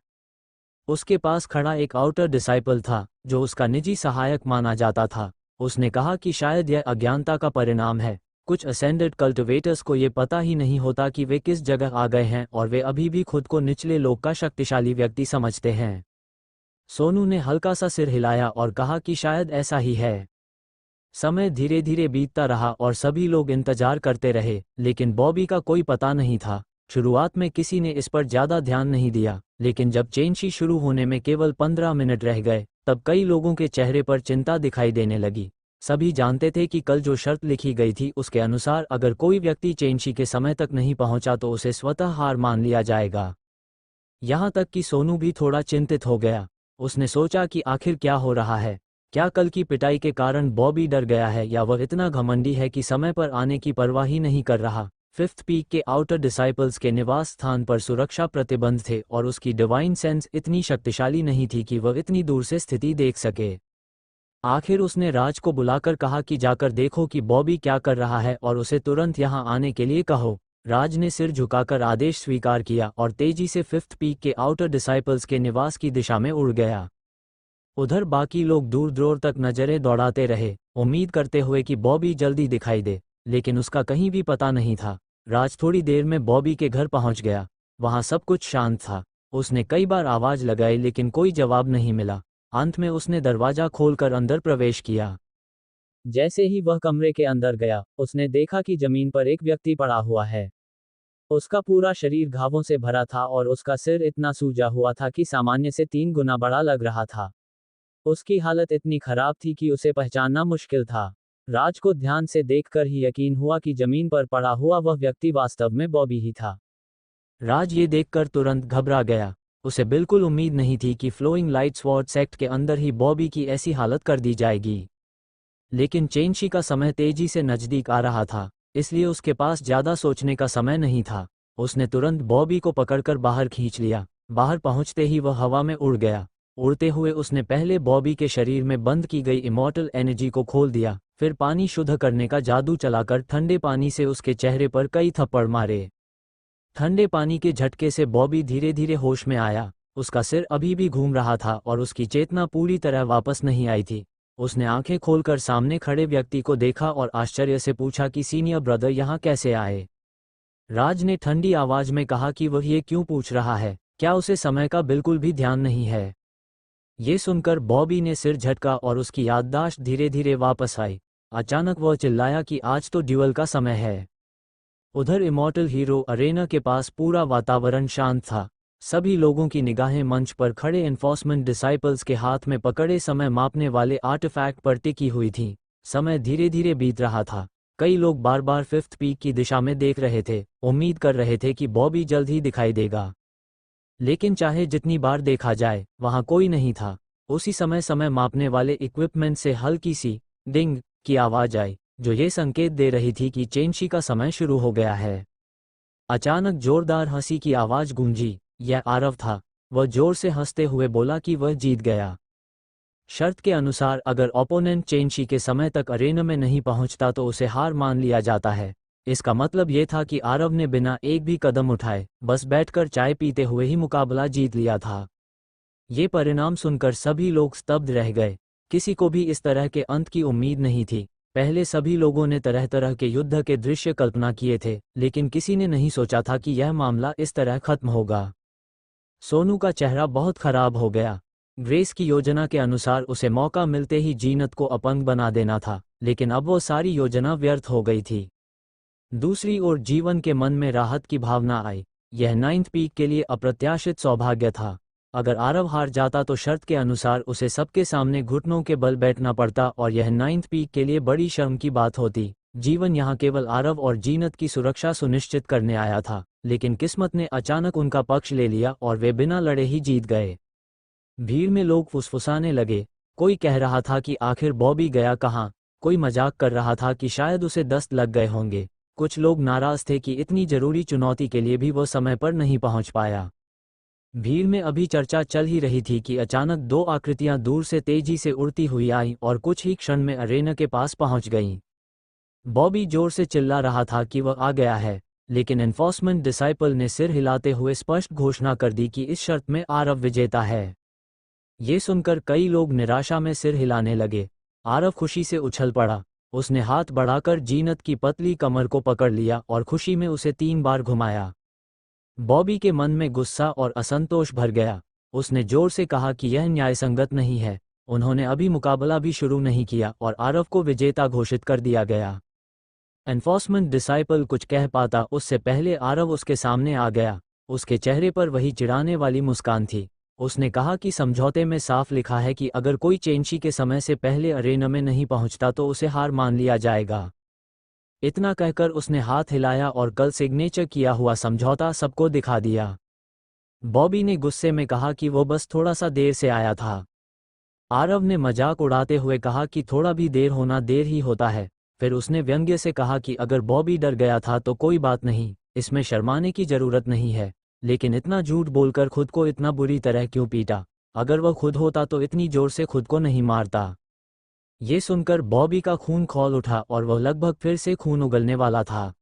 उसके पास खड़ा एक आउटर डिसाइपल था, जो उसका निजी सहायक माना जाता था। उसने कहा कि शायद यह अज्ञानता का परिणाम है। कुछ असेंडेड कल्टिवेटर्स को ये पता ही नहीं होता कि वे किस जगह आ गए हैं और वे अभी भी खुद को निचले लोक का शक्तिशाली व्यक्ति समझते हैं। सोनू ने हल्का सा सिर हिलाया और कहा कि शायद ऐसा ही है। समय धीरे धीरे बीतता रहा और सभी लोग इंतजार करते रहे, लेकिन बॉबी का कोई पता नहीं था। शुरुआत में किसी ने इस पर ज्यादा ध्यान नहीं दिया, लेकिन जब चेंशी शुरू होने में केवल 15 मिनट रह गए, तब कई लोगों के चेहरे पर चिंता दिखाई देने लगी। सभी जानते थे कि कल जो शर्त लिखी गई थी उसके अनुसार अगर कोई व्यक्ति चेंशी के समय तक नहीं पहुंचा तो उसे स्वतः हार मान लिया जाएगा। यहां तक कि सोनू भी थोड़ा चिंतित हो गया। उसने सोचा कि आखिर क्या हो रहा है। क्या कल की पिटाई के कारण बॉबी डर गया है, या वह इतना घमंडी है कि समय पर आने की परवाह ही नहीं कर रहा। फिफ्थ पीक के आउटर डिसाइपल्स के निवास स्थान पर सुरक्षा प्रतिबंध थे और उसकी डिवाइन सेंस इतनी शक्तिशाली नहीं थी कि वह इतनी दूर से स्थिति देख सके। आखिर उसने राज को बुलाकर कहा कि जाकर देखो कि बॉबी क्या कर रहा है और उसे तुरंत यहां आने के लिए कहो। राज ने सिर झुकाकर आदेश स्वीकार किया और तेजी से फिफ्थ पीक के आउटर डिसाइपल्स के निवास की दिशा में उड़ गया। उधर बाकी लोग दूर दूर तक नजरें दौड़ाते रहे, उम्मीद करते हुए कि बॉबी जल्दी दिखाई दे, लेकिन उसका कहीं भी पता नहीं था। राज थोड़ी देर में बॉबी के घर पहुंच गया। वहां सब कुछ शांत था। उसने कई बार आवाज लगाई लेकिन कोई जवाब नहीं मिला। अंत में उसने दरवाजा खोलकर अंदर प्रवेश किया। जैसे ही वह कमरे के अंदर गया, उसने देखा कि जमीन पर एक व्यक्ति पड़ा हुआ है। उसका पूरा शरीर घावों से भरा था और उसका सिर इतना सूजा हुआ था कि सामान्य से 3 गुना बड़ा लग रहा था। उसकी हालत इतनी खराब थी कि उसे पहचानना मुश्किल था। राज को ध्यान से देखकर ही यकीन हुआ कि जमीन पर पड़ा हुआ वह व्यक्ति वास्तव में बॉबी ही था। राज ये देखकर तुरंत घबरा गया। उसे बिल्कुल उम्मीद नहीं थी कि फ्लोइंग लाइट स्वॉर्ड सेक्ट के अंदर ही बॉबी की ऐसी हालत कर दी जाएगी। लेकिन चेंशी का समय तेजी से नजदीक आ रहा था, इसलिए उसके पास ज्यादा सोचने का समय नहीं था। उसने तुरंत बॉबी को पकड़कर बाहर खींच लिया। बाहर पहुंचते ही वह हवा में उड़ गया। उड़ते हुए उसने पहले बॉबी के शरीर में बंद की गई इमॉर्टल एनर्जी को खोल दिया, फिर पानी शुद्ध करने का जादू चलाकर ठंडे पानी से उसके चेहरे पर कई थप्पड़ मारे। ठंडे पानी के झटके से बॉबी धीरे धीरे होश में आया। उसका सिर अभी भी घूम रहा था और उसकी चेतना पूरी तरह वापस नहीं आई थी। उसने आंखें खोलकर सामने खड़े व्यक्ति को देखा और आश्चर्य से पूछा कि सीनियर ब्रदर यहाँ कैसे आए। राज ने ठंडी आवाज में कहा कि वह ये क्यों पूछ रहा है, क्या उसे समय का बिल्कुल भी ध्यान नहीं है। ये सुनकर बॉबी ने सिर झटका और उसकी याददाश्त धीरे धीरे वापस आई। अचानक वह चिल्लाया कि आज तो ड्यूअल का समय है। उधर इमॉर्टल हीरो अरेना के पास पूरा वातावरण शांत था। सभी लोगों की निगाहें मंच पर खड़े एनफोर्समेंट डिसाइपल्स के हाथ में पकड़े समय मापने वाले आर्टिफैक्ट पर टिकी हुई थी। समय धीरे धीरे बीत रहा था। कई लोग बार बार फिफ्थ पीक की दिशा में देख रहे थे, उम्मीद कर रहे थे कि बॉबी जल्द ही दिखाई देगा। लेकिन चाहे जितनी बार देखा जाए, वहां कोई नहीं था। उसी समय समय मापने वाले इक्विपमेंट से हल्की सी डिंग की आवाज आई, जो ये संकेत दे रही थी कि चेंशी का समय शुरू हो गया है। अचानक जोरदार हंसी की आवाज गूंजी। यह आरव था। वह जोर से हंसते हुए बोला कि वह जीत गया। शर्त के अनुसार अगर ओपोनेंट चेंशी के समय तक अरेना में नहीं पहुंचता तो उसे हार मान लिया जाता है। इसका मतलब ये था कि आरव ने बिना एक भी कदम उठाए बस बैठकर चाय पीते हुए ही मुकाबला जीत लिया था। ये परिणाम सुनकर सभी लोग स्तब्ध रह गए। किसी को भी इस तरह के अंत की उम्मीद नहीं थी। पहले सभी लोगों ने तरह तरह के युद्ध के दृश्य कल्पना किए थे, लेकिन किसी ने नहीं सोचा था कि यह मामला इस तरह खत्म होगा। सोनू का चेहरा बहुत खराब हो गया। ग्रेस की योजना के अनुसार उसे मौका मिलते ही जीनत को अपंग बना देना था, लेकिन अब वो सारी योजना व्यर्थ हो गई थी। दूसरी ओर जीवन के मन में राहत की भावना आई। यह नाइन्थ पीक के लिए अप्रत्याशित सौभाग्य था। अगर आरव हार जाता तो शर्त के अनुसार उसे सबके सामने घुटनों के बल बैठना पड़ता और यह नाइन्थ पीक के लिए बड़ी शर्म की बात होती। जीवन यहाँ केवल आरव और जीनत की सुरक्षा सुनिश्चित करने आया था, लेकिन किस्मत ने अचानक उनका पक्ष ले लिया और वे बिना लड़े ही जीत गए। भीड़ में लोग फुसफुसाने लगे। कोई कह रहा था कि आखिर बॉबी गया कहाँ, कोई मजाक कर रहा था कि शायद उसे दस्त लग गए होंगे। कुछ लोग नाराज थे कि इतनी जरूरी चुनौती के लिए भी वो समय पर नहीं पहुंच पाया। भीड़ में अभी चर्चा चल ही रही थी कि अचानक दो आकृतियां दूर से तेजी से उड़ती हुई आईं और कुछ ही क्षण में अरेना के पास पहुंच गईं। बॉबी जोर से चिल्ला रहा था कि वह आ गया है, लेकिन एनफोर्समेंट डिसाइपल ने सिर हिलाते हुए स्पष्ट घोषणा कर दी कि इस शर्त में आरव विजेता है। ये सुनकर कई लोग निराशा में सिर हिलाने लगे। आरव खुशी से उछल पड़ा। उसने हाथ बढ़ाकर जीनत की पतली कमर को पकड़ लिया और खुशी में उसे 3 बार घुमाया। बॉबी के मन में गुस्सा और असंतोष भर गया। उसने जोर से कहा कि यह न्यायसंगत नहीं है। उन्होंने अभी मुकाबला भी शुरू नहीं किया और आरव को विजेता घोषित कर दिया गया। एनफोर्समेंट डिसाइपल कुछ कह पाता उससे पहले आरव उसके सामने आ गया। उसके चेहरे पर वही चिढ़ाने वाली मुस्कान थी। उसने कहा कि समझौते में साफ लिखा है कि अगर कोई चेंशी के समय से पहले अरेना में नहीं पहुंचता तो उसे हार मान लिया जाएगा। इतना कहकर उसने हाथ हिलाया और कल सिग्नेचर किया हुआ समझौता सबको दिखा दिया। बॉबी ने गुस्से में कहा कि वो बस थोड़ा सा देर से आया था। आरव ने मजाक उड़ाते हुए कहा कि थोड़ा भी देर होना देर ही होता है। फिर उसने व्यंग्य से कहा कि अगर बॉबी डर गया था तो कोई बात नहीं, इसमें शर्माने की जरूरत नहीं है। लेकिन इतना झूठ बोलकर खुद को इतना बुरी तरह क्यों पीटा? अगर वह खुद होता तो इतनी जोर से खुद को नहीं मारता। ये सुनकर बॉबी का खून खौल उठा और वह लगभग फिर से खून उगलने वाला था।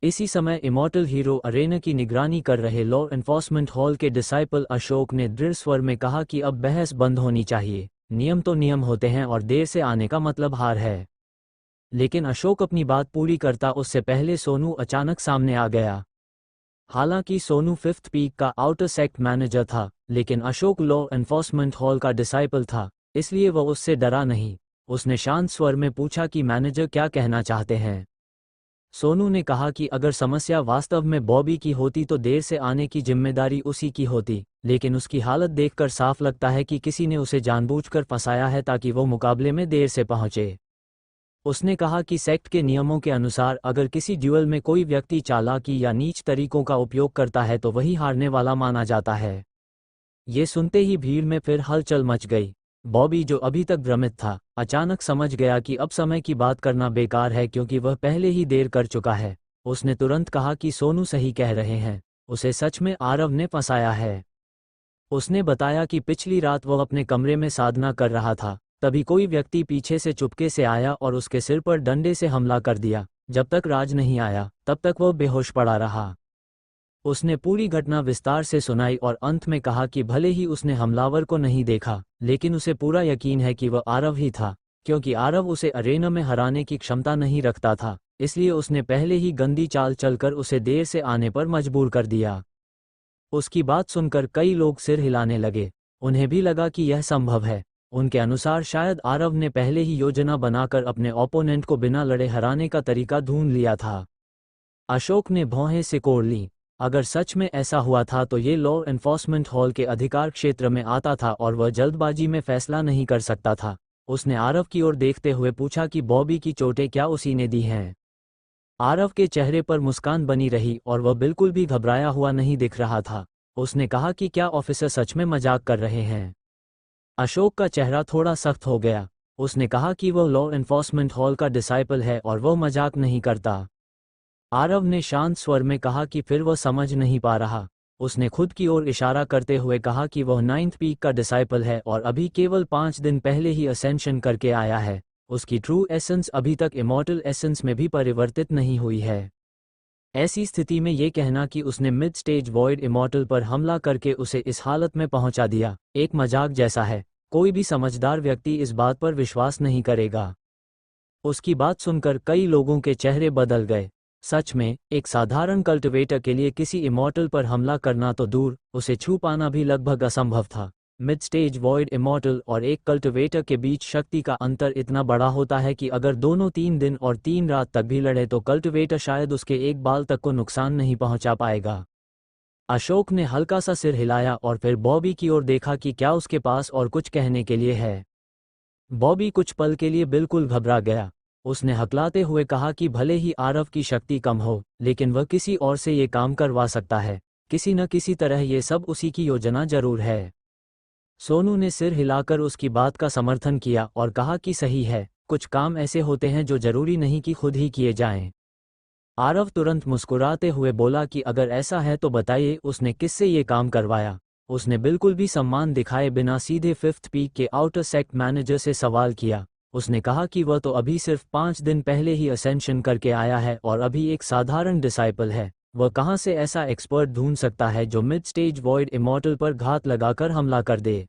इसी समय इमॉर्टल हीरो अरेना की निगरानी कर रहे लॉ एनफोर्समेंट हॉल के डिसाइपल अशोक ने दृढ़ स्वर में कहा कि अब बहस बंद होनी चाहिए। नियम तो नियम होते हैं और देर से आने का मतलब हार है। लेकिन अशोक अपनी बात पूरी करता उससे पहले सोनू अचानक सामने आ गया। हालांकि सोनू फिफ्थ पीक का आउटर सेक्ट मैनेजर था, लेकिन अशोक लॉ एनफोर्समेंट हॉल का डिसाइपल था, इसलिए वह उससे डरा नहीं। उसने शांत स्वर में पूछा कि मैनेजर क्या कहना चाहते हैं। सोनू ने कहा कि अगर समस्या वास्तव में बॉबी की होती तो देर से आने की जिम्मेदारी उसी की होती, लेकिन उसकी हालत देखकर साफ लगता है कि किसी ने उसे जानबूझकर फंसाया है ताकि वो मुकाबले में देर से पहुंचे। उसने कहा कि सेक्ट के नियमों के अनुसार अगर किसी ड्यूअल में कोई व्यक्ति चालाकी या नीच तरीकों का उपयोग करता है तो वही हारने वाला माना जाता है। ये सुनते ही भीड़ में फिर हलचल मच गई। बॉबी, जो अभी तक भ्रमित था, अचानक समझ गया कि अब समय की बात करना बेकार है क्योंकि वह पहले ही देर कर चुका है। उसने तुरंत कहा कि सोनू सही कह रहे हैं, उसे सच में आरव ने फंसाया है। उसने बताया कि पिछली रात वह अपने कमरे में साधना कर रहा था, तभी कोई व्यक्ति पीछे से चुपके से आया और उसके सिर पर डंडे से हमला कर दिया। जब तक राज नहीं आया तब तक वह बेहोश पड़ा रहा। उसने पूरी घटना विस्तार से सुनाई और अंत में कहा कि भले ही उसने हमलावर को नहीं देखा, लेकिन उसे पूरा यकीन है कि वह आरव ही था, क्योंकि आरव उसे अरेना में हराने की क्षमता नहीं रखता था, इसलिए उसने पहले ही गंदी चाल चलकर उसे देर से आने पर मजबूर कर दिया। उसकी बात सुनकर कई लोग सिर हिलाने लगे। उन्हें भी लगा कि यह संभव है। उनके अनुसार शायद आरव ने पहले ही योजना बनाकर अपने ओपोनेंट को बिना लड़े हराने का तरीका ढूंढ लिया था। अशोक ने भौहें सिकोड़ लीं। अगर सच में ऐसा हुआ था तो ये लॉ एनफोर्समेंट हॉल के अधिकार क्षेत्र में आता था और वह जल्दबाजी में फैसला नहीं कर सकता था। उसने आरव की ओर देखते हुए पूछा कि बॉबी की चोटें क्या उसी ने दी हैं? आरव के चेहरे पर मुस्कान बनी रही और वह बिल्कुल भी घबराया हुआ नहीं दिख रहा था। उसने कहा कि क्या ऑफिसर सच में मजाक कर रहे हैं? अशोक का चेहरा थोड़ा सख्त हो गया। उसने कहा कि वह लॉ एनफोर्समेंट हॉल का डिसाइपल है और वह मजाक नहीं करता। आरव ने शांत स्वर में कहा कि फिर वह समझ नहीं पा रहा। उसने खुद की ओर इशारा करते हुए कहा कि वह 9th पीक का डिसाइपल है और अभी केवल 5 दिन पहले ही असेंशन करके आया है। उसकी ट्रू एसेंस अभी तक इमॉर्टल एसेंस में भी परिवर्तित नहीं हुई है। ऐसी स्थिति में ये कहना कि उसने मिड स्टेज वॉइड इमॉर्टल पर हमला करके उसे इस हालत में पहुंचा दिया, एक मजाक जैसा है। कोई भी समझदार व्यक्ति इस बात पर विश्वास नहीं करेगा। उसकी बात सुनकर कई लोगों के चेहरे बदल गए। सच में, एक साधारण कल्टिवेटर के लिए किसी इमॉर्टल पर हमला करना तो दूर, उसे छू पाना भी लगभग असंभव था। मिड स्टेज वॉइड इमॉर्टल और एक कल्टिवेटर के बीच शक्ति का अंतर इतना बड़ा होता है कि अगर दोनों 3 दिन और 3 रात तक भी लड़े तो कल्टिवेटर शायद उसके एक बाल तक को नुकसान नहीं पहुंचा पाएगा। अशोक ने हल्का सा सिर हिलाया और फिर बॉबी की ओर देखा कि क्या उसके पास और कुछ कहने के लिए है। बॉबी कुछ पल के लिए बिल्कुल घबरा गया। उसने हकलाते हुए कहा कि भले ही आरव की शक्ति कम हो, लेकिन वह किसी और से ये काम करवा सकता है। किसी न किसी तरह ये सब उसी की योजना जरूर है। सोनू ने सिर हिलाकर उसकी बात का समर्थन किया और कहा कि सही है, कुछ काम ऐसे होते हैं जो जरूरी नहीं कि खुद ही किए जाएं। आरव तुरंत मुस्कुराते हुए बोला कि अगर ऐसा है तो बताइए उसने किससे ये काम करवाया। उसने बिल्कुल भी सम्मान दिखाए बिना सीधे 5th पीक के आउटर सेक्ट मैनेजर से सवाल किया। उसने कहा कि वह तो अभी सिर्फ 5 दिन पहले ही असेंशन करके आया है और अभी एक साधारण डिसाइपल है। वह कहाँ से ऐसा एक्सपर्ट ढूंढ सकता है जो मिड स्टेज वॉइड इमॉर्टल पर घात लगाकर हमला कर दे।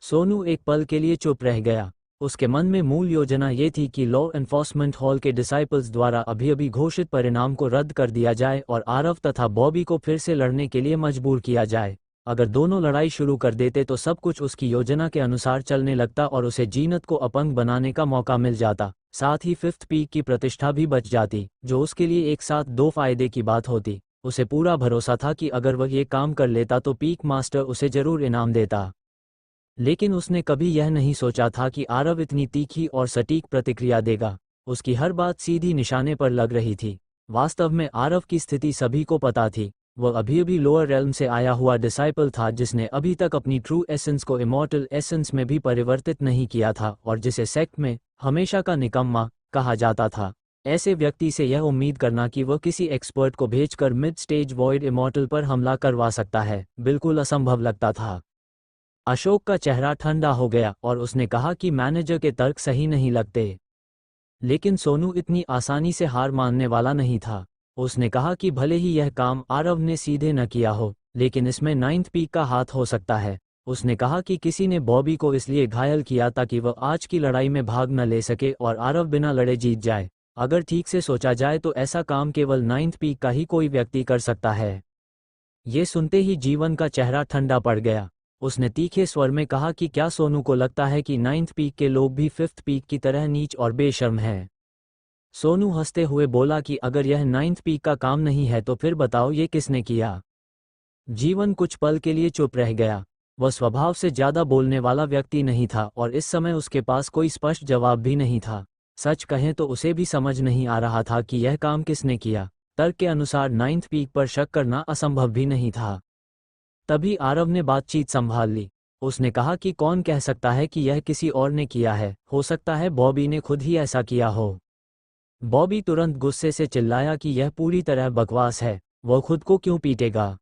सोनू एक पल के लिए चुप रह गया। उसके मन में मूल योजना ये थी कि लॉ एनफोर्समेंट हॉल के डिसाइपल्स द्वारा अभी अभी घोषित परिणाम को रद्द कर दिया जाए और आरव तथा बॉबी को फिर से लड़ने के लिए मजबूर किया जाए। अगर दोनों लड़ाई शुरू कर देते तो सब कुछ उसकी योजना के अनुसार चलने लगता और उसे जीनत को अपंग बनाने का मौका मिल जाता। साथ ही 5th पीक की प्रतिष्ठा भी बच जाती, जो उसके लिए एक साथ 2 फायदे की बात होती। उसे पूरा भरोसा था कि अगर वह ये काम कर लेता तो पीक मास्टर उसे जरूर इनाम देता। लेकिन उसने कभी यह नहीं सोचा था कि आरव इतनी तीखी और सटीक प्रतिक्रिया देगा। उसकी हर बात सीधी निशाने पर लग रही थी। वास्तव में आरव की स्थिति सभी को पता थी। वह अभी लोअर रेल्म से आया हुआ डिसाइपल था जिसने अभी तक अपनी ट्रू एसेंस को इमॉर्टल एसेंस में भी परिवर्तित नहीं किया था और जिसे सेक्ट में हमेशा का निकम्मा कहा जाता था। ऐसे व्यक्ति से यह उम्मीद करना कि वह किसी एक्सपर्ट को भेजकर मिड स्टेज वॉइड इमॉर्टल पर हमला करवा सकता है, बिल्कुल असंभव लगता था। अशोक का चेहरा ठंडा हो गया और उसने कहा कि मैनेजर के तर्क सही नहीं लगते। लेकिन सोनू इतनी आसानी से हार मानने वाला नहीं था। उसने कहा कि भले ही यह काम आरव ने सीधे न किया हो, लेकिन इसमें 9th पीक का हाथ हो सकता है। उसने कहा कि किसी ने बॉबी को इसलिए घायल किया ताकि वह आज की लड़ाई में भाग न ले सके और आरव बिना लड़े जीत जाए। अगर ठीक से सोचा जाए तो ऐसा काम केवल 9th पीक का ही कोई व्यक्ति कर सकता है। ये सुनते ही जीवन का चेहरा ठंडा पड़ गया। उसने तीखे स्वर में कहा कि क्या सोनू को लगता है कि 9th पीक के लोग भी 5th पीक की तरह नीच और बेशर्म हैं? सोनू हंसते हुए बोला कि अगर यह 9th पीक का काम नहीं है तो फिर बताओ ये किसने किया। जीवन कुछ पल के लिए चुप रह गया। वह स्वभाव से ज्यादा बोलने वाला व्यक्ति नहीं था और इस समय उसके पास कोई स्पष्ट जवाब भी नहीं था। सच कहें तो उसे भी समझ नहीं आ रहा था कि यह काम किसने किया। तर्क के अनुसार 9th पीक पर शक करना असंभव भी नहीं था। तभी आरव ने बातचीत संभाल ली। उसने कहा कि कौन कह सकता है कि यह किसी और ने किया है, हो सकता है बॉबी ने खुद ही ऐसा किया हो। बॉबी तुरंत गुस्से से चिल्लाया कि यह पूरी तरह बकवास है, वह खुद को क्यों पीटेगा।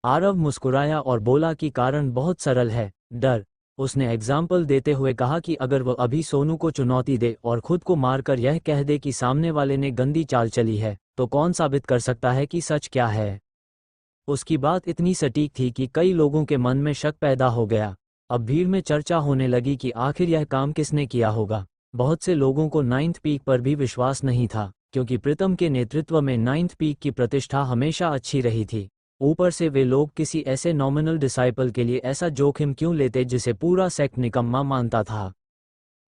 आरव मुस्कुराया और बोला कि कारण बहुत सरल है, डर। उसने एग्जाम्पल देते हुए कहा कि अगर वह अभी सोनू को चुनौती दे और खुद को मारकर यह कह दे कि सामने वाले ने गंदी चाल चली है, तो कौन साबित कर सकता है कि सच क्या है। उसकी बात इतनी सटीक थी कि कई लोगों के मन में शक पैदा हो गया। अब भीड़ में चर्चा होने लगी कि आखिर यह काम किसने किया होगा। बहुत से लोगों को 9th पीक पर भी विश्वास नहीं था, क्योंकि प्रीतम के नेतृत्व में 9th पीक की प्रतिष्ठा हमेशा अच्छी रही थी। ऊपर से वे लोग किसी ऐसे नॉमिनल डिसाइपल के लिए ऐसा जोखिम क्यों लेते जिसे पूरा सेक्ट निकम्मा मानता था।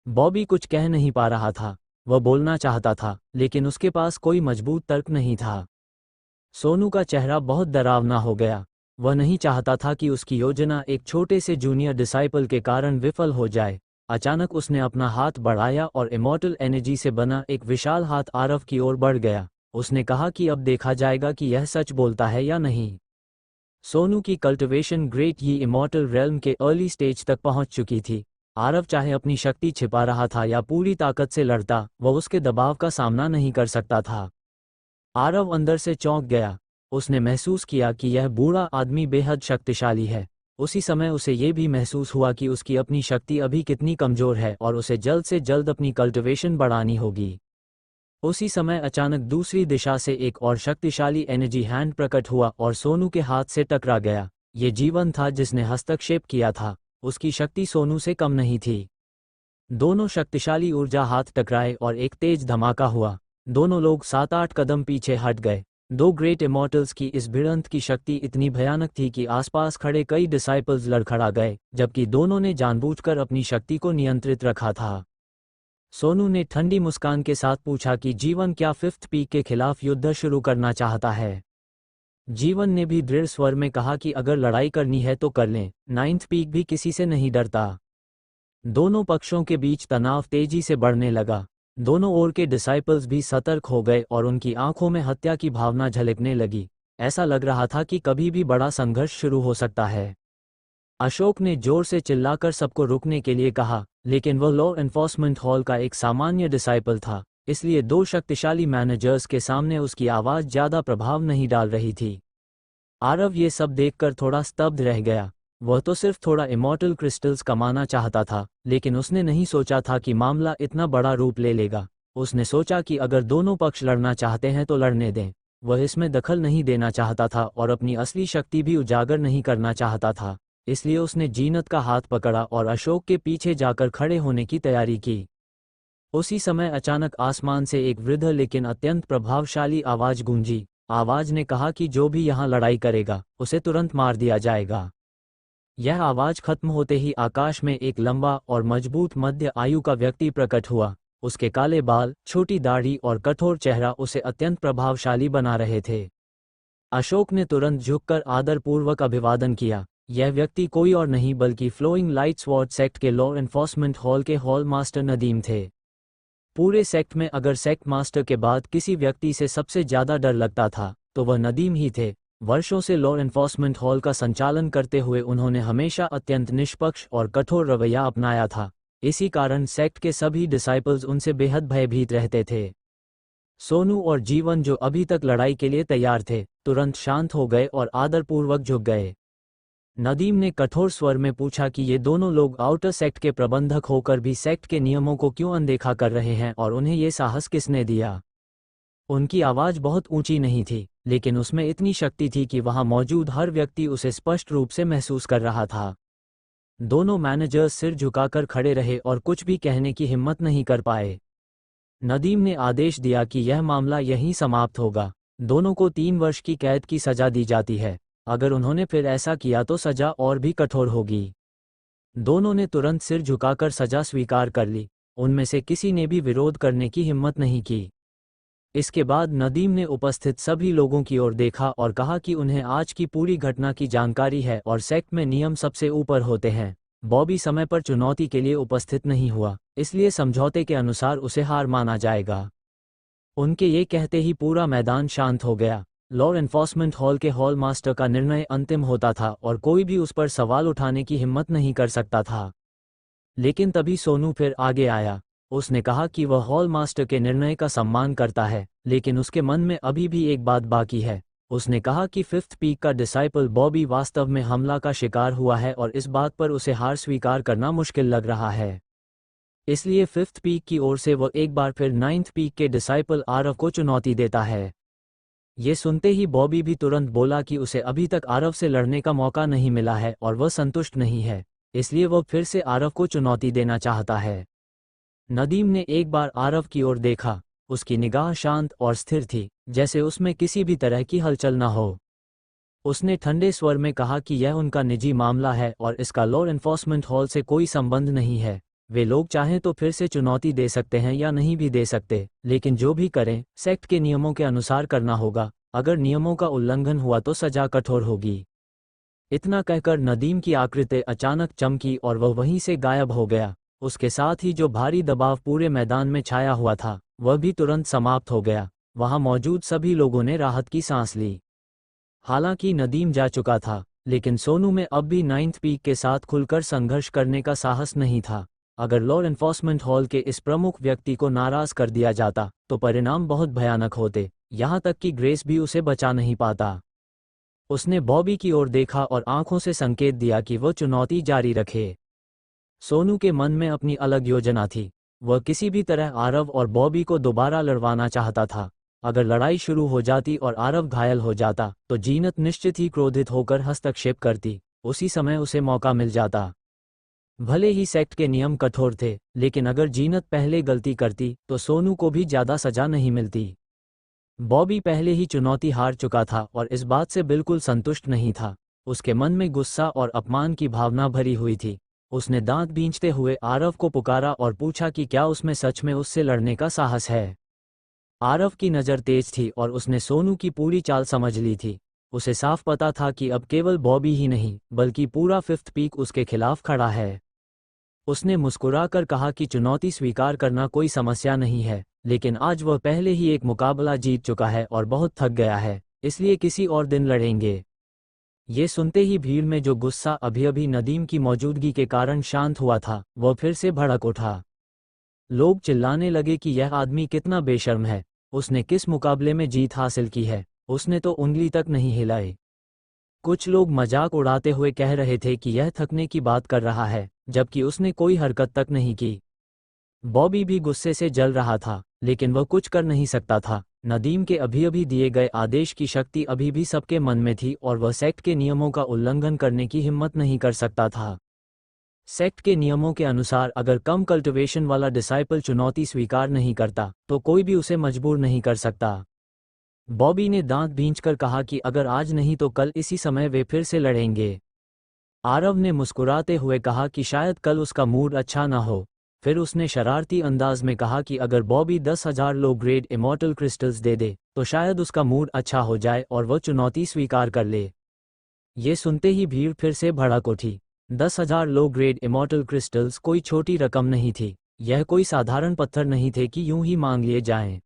बॉबी कुछ कह नहीं पा रहा था। वह बोलना चाहता था, लेकिन उसके पास कोई मजबूत तर्क नहीं था। सोनू का चेहरा बहुत डरावना हो गया। वह नहीं चाहता था कि उसकी योजना एक छोटे से जूनियर डिसाइपल के कारण विफल हो जाए। अचानक उसने अपना हाथ बढ़ाया और इमॉर्टल एनर्जी से बना एक विशाल हाथ आरव की ओर बढ़ गया। उसने कहा कि अब देखा जाएगा कि यह सच बोलता है या नहीं। सोनू की कल्टिवेशन ग्रेट यी इमॉर्टल रेल्म के अर्ली स्टेज तक पहुंच चुकी थी। आरव चाहे अपनी शक्ति छिपा रहा था या पूरी ताकत से लड़ता, वह उसके दबाव का सामना नहीं कर सकता था। आरव अंदर से चौंक गया। उसने महसूस किया कि यह बूढ़ा आदमी बेहद शक्तिशाली है। उसी समय उसे ये भी महसूस हुआ कि उसकी अपनी शक्ति अभी कितनी कमजोर है और उसे जल्द से जल्द अपनी कल्टिवेशन बढ़ानी होगी। उसी समय अचानक दूसरी दिशा से एक और शक्तिशाली एनर्जी हैंड प्रकट हुआ और सोनू के हाथ से टकरा गया। ये जीवन था जिसने हस्तक्षेप किया था। उसकी शक्ति सोनू से कम नहीं थी। दोनों शक्तिशाली ऊर्जा हाथ टकराए और एक तेज धमाका हुआ। दोनों लोग 7-8 कदम पीछे हट गए। दो ग्रेट इमॉर्टल्स की इस भिड़ंत की शक्ति इतनी भयानक थी कि आसपास खड़े कई डिसाइपल्स लड़खड़ा गए, जबकि दोनों ने जानबूझकर अपनी शक्ति को नियंत्रित रखा था। सोनू ने ठंडी मुस्कान के साथ पूछा कि जीवन क्या फिफ्थ पीक के खिलाफ युद्ध शुरू करना चाहता है। जीवन ने भी दृढ़ स्वर में कहा कि अगर लड़ाई करनी है तो कर लें, नाइन्थ पीक भी किसी से नहीं डरता। दोनों पक्षों के बीच तनाव तेजी से बढ़ने लगा। दोनों ओर के डिसाइपल्स भी सतर्क हो गए और उनकी आंखों में हत्या की भावना झलकने लगी। ऐसा लग रहा था कि कभी भी बड़ा संघर्ष शुरू हो सकता है। अशोक ने जोर से चिल्लाकर सबको रुकने के लिए कहा, लेकिन वह लॉ एनफोर्समेंट हॉल का एक सामान्य डिसाइपल था, इसलिए दो शक्तिशाली मैनेजर्स के सामने उसकी आवाज़ ज़्यादा प्रभाव नहीं डाल रही थी। आरव ये सब देखकर थोड़ा स्तब्ध रह गया। वह तो सिर्फ थोड़ा इमॉर्टल क्रिस्टल्स कमाना चाहता था, लेकिन उसने नहीं सोचा था कि मामला इतना बड़ा रूप ले लेगा। उसने सोचा कि अगर दोनों पक्ष लड़ना चाहते हैं तो लड़ने दें। वह इसमें दखल नहीं देना चाहता था और अपनी असली शक्ति भी उजागर नहीं करना चाहता था। इसलिए उसने जीनत का हाथ पकड़ा और अशोक के पीछे जाकर खड़े होने की तैयारी की। उसी समय अचानक आसमान से एक वृद्ध लेकिन अत्यंत प्रभावशाली आवाज गूंजी। आवाज ने कहा कि जो भी यहाँ लड़ाई करेगा उसे तुरंत मार दिया जाएगा। यह आवाज खत्म होते ही आकाश में एक लंबा और मजबूत मध्य आयु का व्यक्ति प्रकट हुआ। उसके काले बाल, छोटी दाढ़ी और कठोर चेहरा उसे अत्यंत प्रभावशाली बना रहे थे। अशोक ने तुरंत झुककर आदरपूर्वक अभिवादन किया। यह व्यक्ति कोई और नहीं बल्कि फ्लोइंग लाइट्स वार्ड सेक्ट के लॉ एनफोर्समेंट हॉल के हॉल मास्टर नदीम थे। पूरे सेक्ट में अगर सेक्ट मास्टर के बाद किसी व्यक्ति से सबसे ज्यादा डर लगता था तो वह नदीम ही थे। वर्षों से लॉ एनफोर्समेंट हॉल का संचालन करते हुए उन्होंने हमेशा अत्यंत निष्पक्ष और कठोर रवैया अपनाया था। इसी कारण सेक्ट के सभी डिसाइपल्स उनसे बेहद भयभीत रहते थे। सोनू और जीवन, जो अभी तक लड़ाई के लिए तैयार थे, तुरंत शांत हो गए और आदरपूर्वक झुक गए। नदीम ने कठोर स्वर में पूछा कि ये दोनों लोग आउटर सेक्ट के प्रबंधक होकर भी सेक्ट के नियमों को क्यों अनदेखा कर रहे हैं और उन्हें ये साहस किसने दिया। उनकी आवाज़ बहुत ऊंची नहीं थी, लेकिन उसमें इतनी शक्ति थी कि वहां मौजूद हर व्यक्ति उसे स्पष्ट रूप से महसूस कर रहा था। दोनों मैनेजर्स सिर झुकाकर खड़े रहे और कुछ भी कहने की हिम्मत नहीं कर पाए। नदीम ने आदेश दिया कि यह मामला यहीं समाप्त होगा। दोनों को 3 वर्ष की कैद की सजा दी जाती है। अगर उन्होंने फिर ऐसा किया तो सजा और भी कठोर होगी। दोनों ने तुरंत सिर झुकाकर सजा स्वीकार कर ली। उनमें से किसी ने भी विरोध करने की हिम्मत नहीं की। इसके बाद नदीम ने उपस्थित सभी लोगों की ओर देखा और कहा कि उन्हें आज की पूरी घटना की जानकारी है और सेक्ट में नियम सबसे ऊपर होते हैं। बॉबी समय पर चुनौती के लिए उपस्थित नहीं हुआ, इसलिए समझौते के अनुसार उसे हार माना जाएगा। उनके ये कहते ही पूरा मैदान शांत हो गया। लॉ एनफोर्समेंट हॉल के हॉल मास्टर का निर्णय अंतिम होता था और कोई भी उस पर सवाल उठाने की हिम्मत नहीं कर सकता था। लेकिन तभी सोनू फिर आगे आया। उसने कहा कि वह हॉल मास्टर के निर्णय का सम्मान करता है, लेकिन उसके मन में अभी भी एक बात बाकी है। उसने कहा कि फिफ्थ पीक का डिसाइपल बॉबी वास्तव में हमला का शिकार हुआ है और इस बात पर उसे हार स्वीकार करना मुश्किल लग रहा है। इसलिए फिफ्थ पीक की ओर से वह एक बार फिर 9th पीक के डिसाइपल आरव को चुनौती देता है। ये सुनते ही बॉबी भी तुरंत बोला कि उसे अभी तक आरव से लड़ने का मौका नहीं मिला है और वह संतुष्ट नहीं है, इसलिए वह फिर से आरव को चुनौती देना चाहता है। नदीम ने एक बार आरव की ओर देखा। उसकी निगाह शांत और स्थिर थी, जैसे उसमें किसी भी तरह की हलचल न हो। उसने ठंडे स्वर में कहा कि यह उनका निजी मामला है और इसका लॉ एनफोर्समेंट हॉल से कोई संबंध नहीं है। वे लोग चाहें तो फिर से चुनौती दे सकते हैं या नहीं भी दे सकते, लेकिन जो भी करें सेक्ट के नियमों के अनुसार करना होगा। अगर नियमों का उल्लंघन हुआ तो सजा कठोर होगी। इतना कहकर नदीम की आकृति अचानक चमकी और वह वहीं से गायब हो गया। उसके साथ ही जो भारी दबाव पूरे मैदान में छाया हुआ था वह भी तुरंत समाप्त हो गया। वहां मौजूद सभी लोगों ने राहत की सांस ली। हालांकि नदीम जा चुका था, लेकिन सोनू में अब भी नाइन्थ पीक के साथ खुलकर संघर्ष करने का साहस नहीं था। अगर लॉ एनफोर्समेंट हॉल के इस प्रमुख व्यक्ति को नाराज कर दिया जाता तो परिणाम बहुत भयानक होते, यहाँ तक कि ग्रेस भी उसे बचा नहीं पाता। उसने बॉबी की ओर देखा और आंखों से संकेत दिया कि वह चुनौती जारी रखे। सोनू के मन में अपनी अलग योजना थी। वह किसी भी तरह आरव और बॉबी को दोबारा लड़वाना चाहता था। अगर लड़ाई शुरू हो जाती और आरव घायल हो जाता तो जीनत निश्चित ही क्रोधित होकर हस्तक्षेप करती। उसी समय उसे मौका मिल जाता। भले ही सेक्ट के नियम कठोर थे, लेकिन अगर जीनत पहले गलती करती तो सोनू को भी ज्यादा सजा नहीं मिलती। बॉबी पहले ही चुनौती हार चुका था और इस बात से बिल्कुल संतुष्ट नहीं था। उसके मन में गुस्सा और अपमान की भावना भरी हुई थी। उसने दांत भींचते हुए आरव को पुकारा और पूछा कि क्या उसमें सच में उससे लड़ने का साहस है। आरव की नज़र तेज थी और उसने सोनू की पूरी चाल समझ ली थी। उसे साफ पता था कि अब केवल बॉबी ही नहीं बल्कि पूरा फिफ्थ पीक उसके खिलाफ खड़ा है। उसने मुस्कुराकर कहा कि चुनौती स्वीकार करना कोई समस्या नहीं है, लेकिन आज वह पहले ही एक मुकाबला जीत चुका है और बहुत थक गया है, इसलिए किसी और दिन लड़ेंगे। ये सुनते ही भीड़ में जो गुस्सा अभी अभी नदीम की मौजूदगी के कारण शांत हुआ था, वह फिर से भड़क उठा। लोग चिल्लाने लगे कि यह आदमी कितना बेशर्म है, उसने किस मुकाबले में जीत हासिल की है, उसने तो उंगली तक नहीं हिलाई। कुछ लोग मजाक उड़ाते हुए कह रहे थे कि यह थकने की बात कर रहा है, जबकि उसने कोई हरकत तक नहीं की। बॉबी भी गुस्से से जल रहा था, लेकिन वह कुछ कर नहीं सकता था। नदीम के अभी अभी दिए गए आदेश की शक्ति अभी भी सबके मन में थी और वह सेक्ट के नियमों का उल्लंघन करने की हिम्मत नहीं कर सकता था। सेक्ट के नियमों के अनुसार अगर कम कल्टिवेशन वाला डिसाइपल चुनौती स्वीकार नहीं करता तो कोई भी उसे मजबूर नहीं कर सकता। बॉबी ने दांत भींचकर कहा कि अगर आज नहीं तो कल इसी समय वे फिर से लड़ेंगे। आरव ने मुस्कुराते हुए कहा कि शायद कल उसका मूड अच्छा ना हो। फिर उसने शरारती अंदाज में कहा कि अगर Bobby 10,000 low grade immortal crystals दे दे तो शायद उसका मूड अच्छा हो जाए और वह चुनौती स्वीकार कर ले। ये सुनते ही भीड़ फिर से भड़क उठी। 10,000 लो ग्रेड इमॉर्टल क्रिस्टल्स कोई छोटी रकम नहीं थी। यह कोई साधारण पत्थर नहीं थे कि यूं ही मांग लिए जाएं।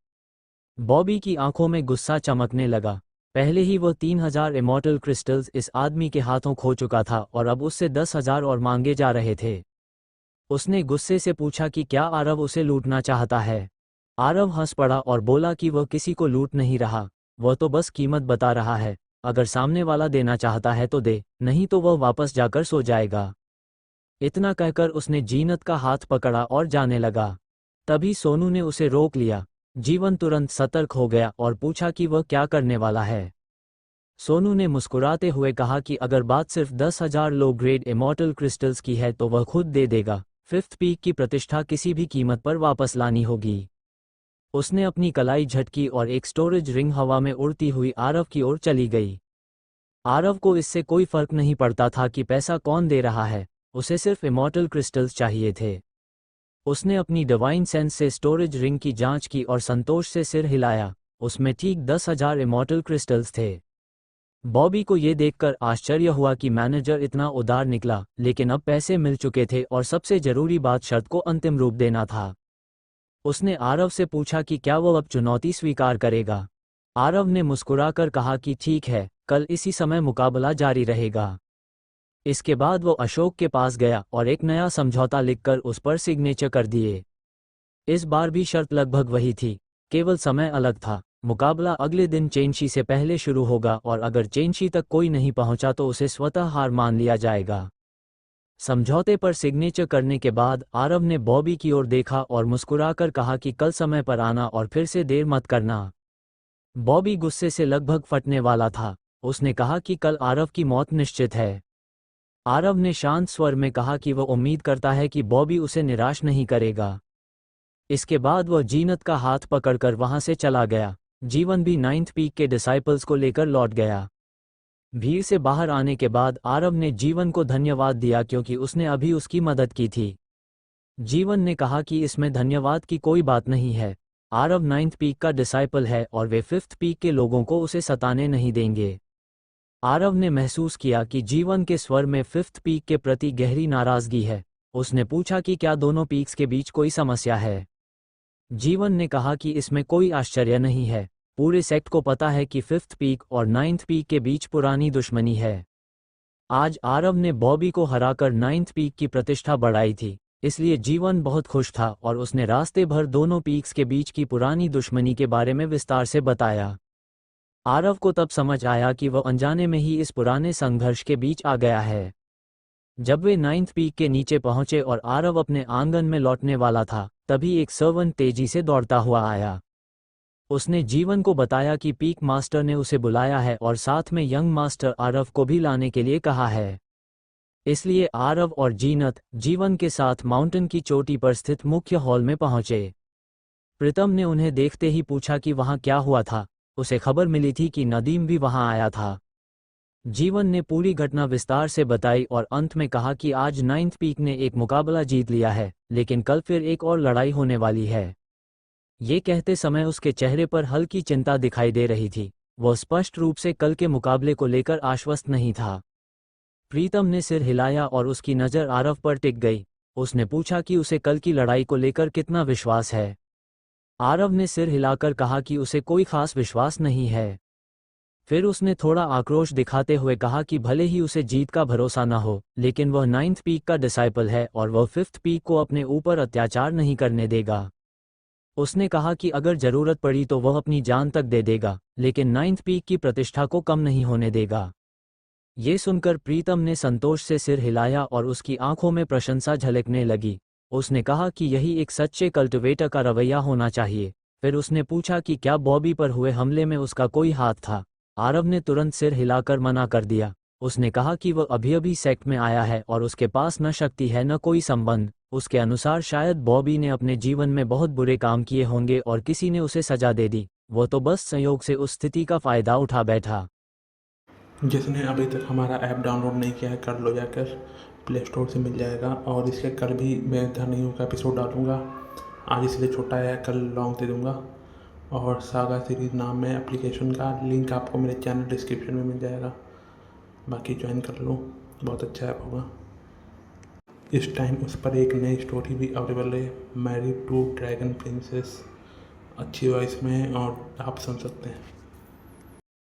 बॉबी की आंखों में गुस्सा चमकने लगा। पहले ही वह 3,000 इमॉर्टल क्रिस्टल्स इस आदमी के हाथों खो चुका था और अब उससे 10,000 और मांगे जा रहे थे। उसने गुस्से से पूछा कि क्या आरव उसे लूटना चाहता है। आरव हंस पड़ा और बोला कि वह किसी को लूट नहीं रहा, वह तो बस कीमत बता रहा है। अगर सामने वाला देना चाहता है तो दे, नहीं तो वह वापस जाकर सो जाएगा। इतना कहकर उसने जीनत का हाथ पकड़ा और जाने लगा। तभी सोनू ने उसे रोक लिया। जीवन तुरंत सतर्क हो गया और पूछा कि वह क्या करने वाला है। सोनू ने मुस्कुराते हुए कहा कि अगर बात सिर्फ 10,000 लो ग्रेड इमॉर्टल क्रिस्टल्स की है तो वह खुद दे देगा। फिफ्थ पीक की प्रतिष्ठा किसी भी कीमत पर वापस लानी होगी। उसने अपनी कलाई झटकी और एक स्टोरेज रिंग हवा में उड़ती हुई आरव की ओर चली गई। आरव को इससे कोई फर्क नहीं पड़ता था कि पैसा कौन दे रहा है, उसे सिर्फ इमॉर्टल क्रिस्टल्स चाहिए थे। उसने अपनी डिवाइन सेंस से स्टोरेज रिंग की जांच की और संतोष से सिर हिलाया। उसमें ठीक 10,000 इमॉर्टल क्रिस्टल्स थे। बॉबी को ये देखकर आश्चर्य हुआ कि मैनेजर इतना उदार निकला, लेकिन अब पैसे मिल चुके थे और सबसे जरूरी बात शर्त को अंतिम रूप देना था। उसने आरव से पूछा कि क्या वो अब चुनौती स्वीकार करेगा। आरव ने मुस्कुराकर कहा कि ठीक है, कल इसी समय मुकाबला जारी रहेगा। इसके बाद वो अशोक के पास गया और एक नया समझौता लिखकर उस पर सिग्नेचर कर दिए। इस बार भी शर्त लगभग वही थी, केवल समय अलग था। मुकाबला अगले दिन चेंशी से पहले शुरू होगा और अगर चेंशी तक कोई नहीं पहुंचा तो उसे स्वतः हार मान लिया जाएगा। समझौते पर सिग्नेचर करने के बाद आरव ने बॉबी की ओर देखा और मुस्कुराकर कहा कि कल समय पर आना और फिर से देर मत करना। बॉबी गुस्से से लगभग फटने वाला था। उसने कहा कि कल आरव की मौत निश्चित है। आरव ने शांत स्वर में कहा कि वह उम्मीद करता है कि बॉबी उसे निराश नहीं करेगा। इसके बाद वह जीनत का हाथ पकड़कर वहां से चला गया। जीवन भी नाइन्थ पीक के डिसाइपल्स को लेकर लौट गया। भीड़ से बाहर आने के बाद आरव ने जीवन को धन्यवाद दिया क्योंकि उसने अभी उसकी मदद की थी। जीवन ने कहा कि इसमें धन्यवाद की कोई बात नहीं है। आरव नाइन्थ पीक का डिसाइपल है और वे फिफ्थ पीक के लोगों को उसे सताने नहीं देंगे। आरव ने महसूस किया कि जीवन के स्वर में फिफ्थ पीक के प्रति गहरी नाराजगी है। उसने पूछा कि क्या दोनों पीक्स के बीच कोई समस्या है। जीवन ने कहा कि इसमें कोई आश्चर्य नहीं है। पूरे सेक्ट को पता है कि 5th पीक और 9th पीक के बीच पुरानी दुश्मनी है। आज आरव ने बॉबी को हराकर 9th पीक की प्रतिष्ठा बढ़ाई थी, इसलिए जीवन बहुत खुश था और उसने रास्ते भर दोनों पीक्स के बीच की पुरानी दुश्मनी के बारे में विस्तार से बताया। आरव को तब समझ आया कि वह अनजाने में ही इस पुराने संघर्ष के बीच आ गया है। जब वे 9th पीक के नीचे पहुंचे और आरव अपने आंगन में लौटने वाला था, तभी एक सर्वेंट तेजी से दौड़ता हुआ आया। उसने जीवन को बताया कि पीक मास्टर ने उसे बुलाया है और साथ में यंग मास्टर आरव को भी लाने के लिए कहा है। इसलिए आरव और जीनत जीवन के साथ माउंटेन की चोटी पर स्थित मुख्य हॉल में पहुंचे। प्रीतम ने उन्हें देखते ही पूछा कि वहां क्या हुआ था। उसे खबर मिली थी कि नदीम भी वहां आया था। जीवन ने पूरी घटना विस्तार से बताई और अंत में कहा कि आज 9th पीक ने एक मुकाबला जीत लिया है, लेकिन कल फिर एक और लड़ाई होने वाली है। ये कहते समय उसके चेहरे पर हल्की चिंता दिखाई दे रही थी। वह स्पष्ट रूप से कल के मुकाबले को लेकर आश्वस्त नहीं था। प्रीतम ने सिर हिलाया और उसकी नज़र आरव पर टिक गई। उसने पूछा कि उसे कल की लड़ाई को लेकर कितना विश्वास है। आरव ने सिर हिलाकर कहा कि उसे कोई खास विश्वास नहीं है। फिर उसने थोड़ा आक्रोश दिखाते हुए कहा कि भले ही उसे जीत का भरोसा न हो, लेकिन वह 9th पीक का डिसाइपल है और वह 5th पीक को अपने ऊपर अत्याचार नहीं करने देगा। उसने कहा कि अगर जरूरत पड़ी तो वह अपनी जान तक दे देगा, लेकिन 9th पीक की प्रतिष्ठा को कम नहीं होने देगा। ये सुनकर प्रीतम ने संतोष से सिर हिलाया और उसकी आंखों में प्रशंसा झलकने लगी। उसने कहा कि यही एक सच्चे कल्टिवेटर का रवैया होना चाहिए। फिर उसने पूछा कि क्या बॉबी पर हुए हमले में उसका कोई हाथ था। आरव ने तुरंत सिर हिलाकर मना कर दिया। उसने कहा कि वह अभी-अभी सेक्ट में आया है और उसके पास न शक्ति है न कोई संबंध। उसके अनुसार शायद बॉबी ने अपने जीवन में बहुत बुरे काम किए होंगे और किसी ने उसे सजा दे दी। वो तो बस संयोग से उस स्थिति का फ़ायदा उठा बैठा। जिसने अभी तक हमारा ऐप डाउनलोड नहीं किया है कर लो, जाकर प्ले स्टोर से मिल जाएगा। और इसके कल भी मैं धनियों का एपिसोड डालूँगा। आज इसलिए छोटा है, कल लॉन्ग दे दूँगा। और सागा सीरीज़ नाम है एप्लीकेशन का, लिंक आपको मेरे चैनल डिस्क्रिप्शन में मिल जाएगा। बाकी ज्वाइन कर लो, बहुत अच्छा ऐप होगा। इस टाइम उस पर एक नई स्टोरी भी अवेलेबल है, मैरिड टू ड्रैगन प्रिंसेस। अच्छी वॉइस में और आप सुन सकते हैं।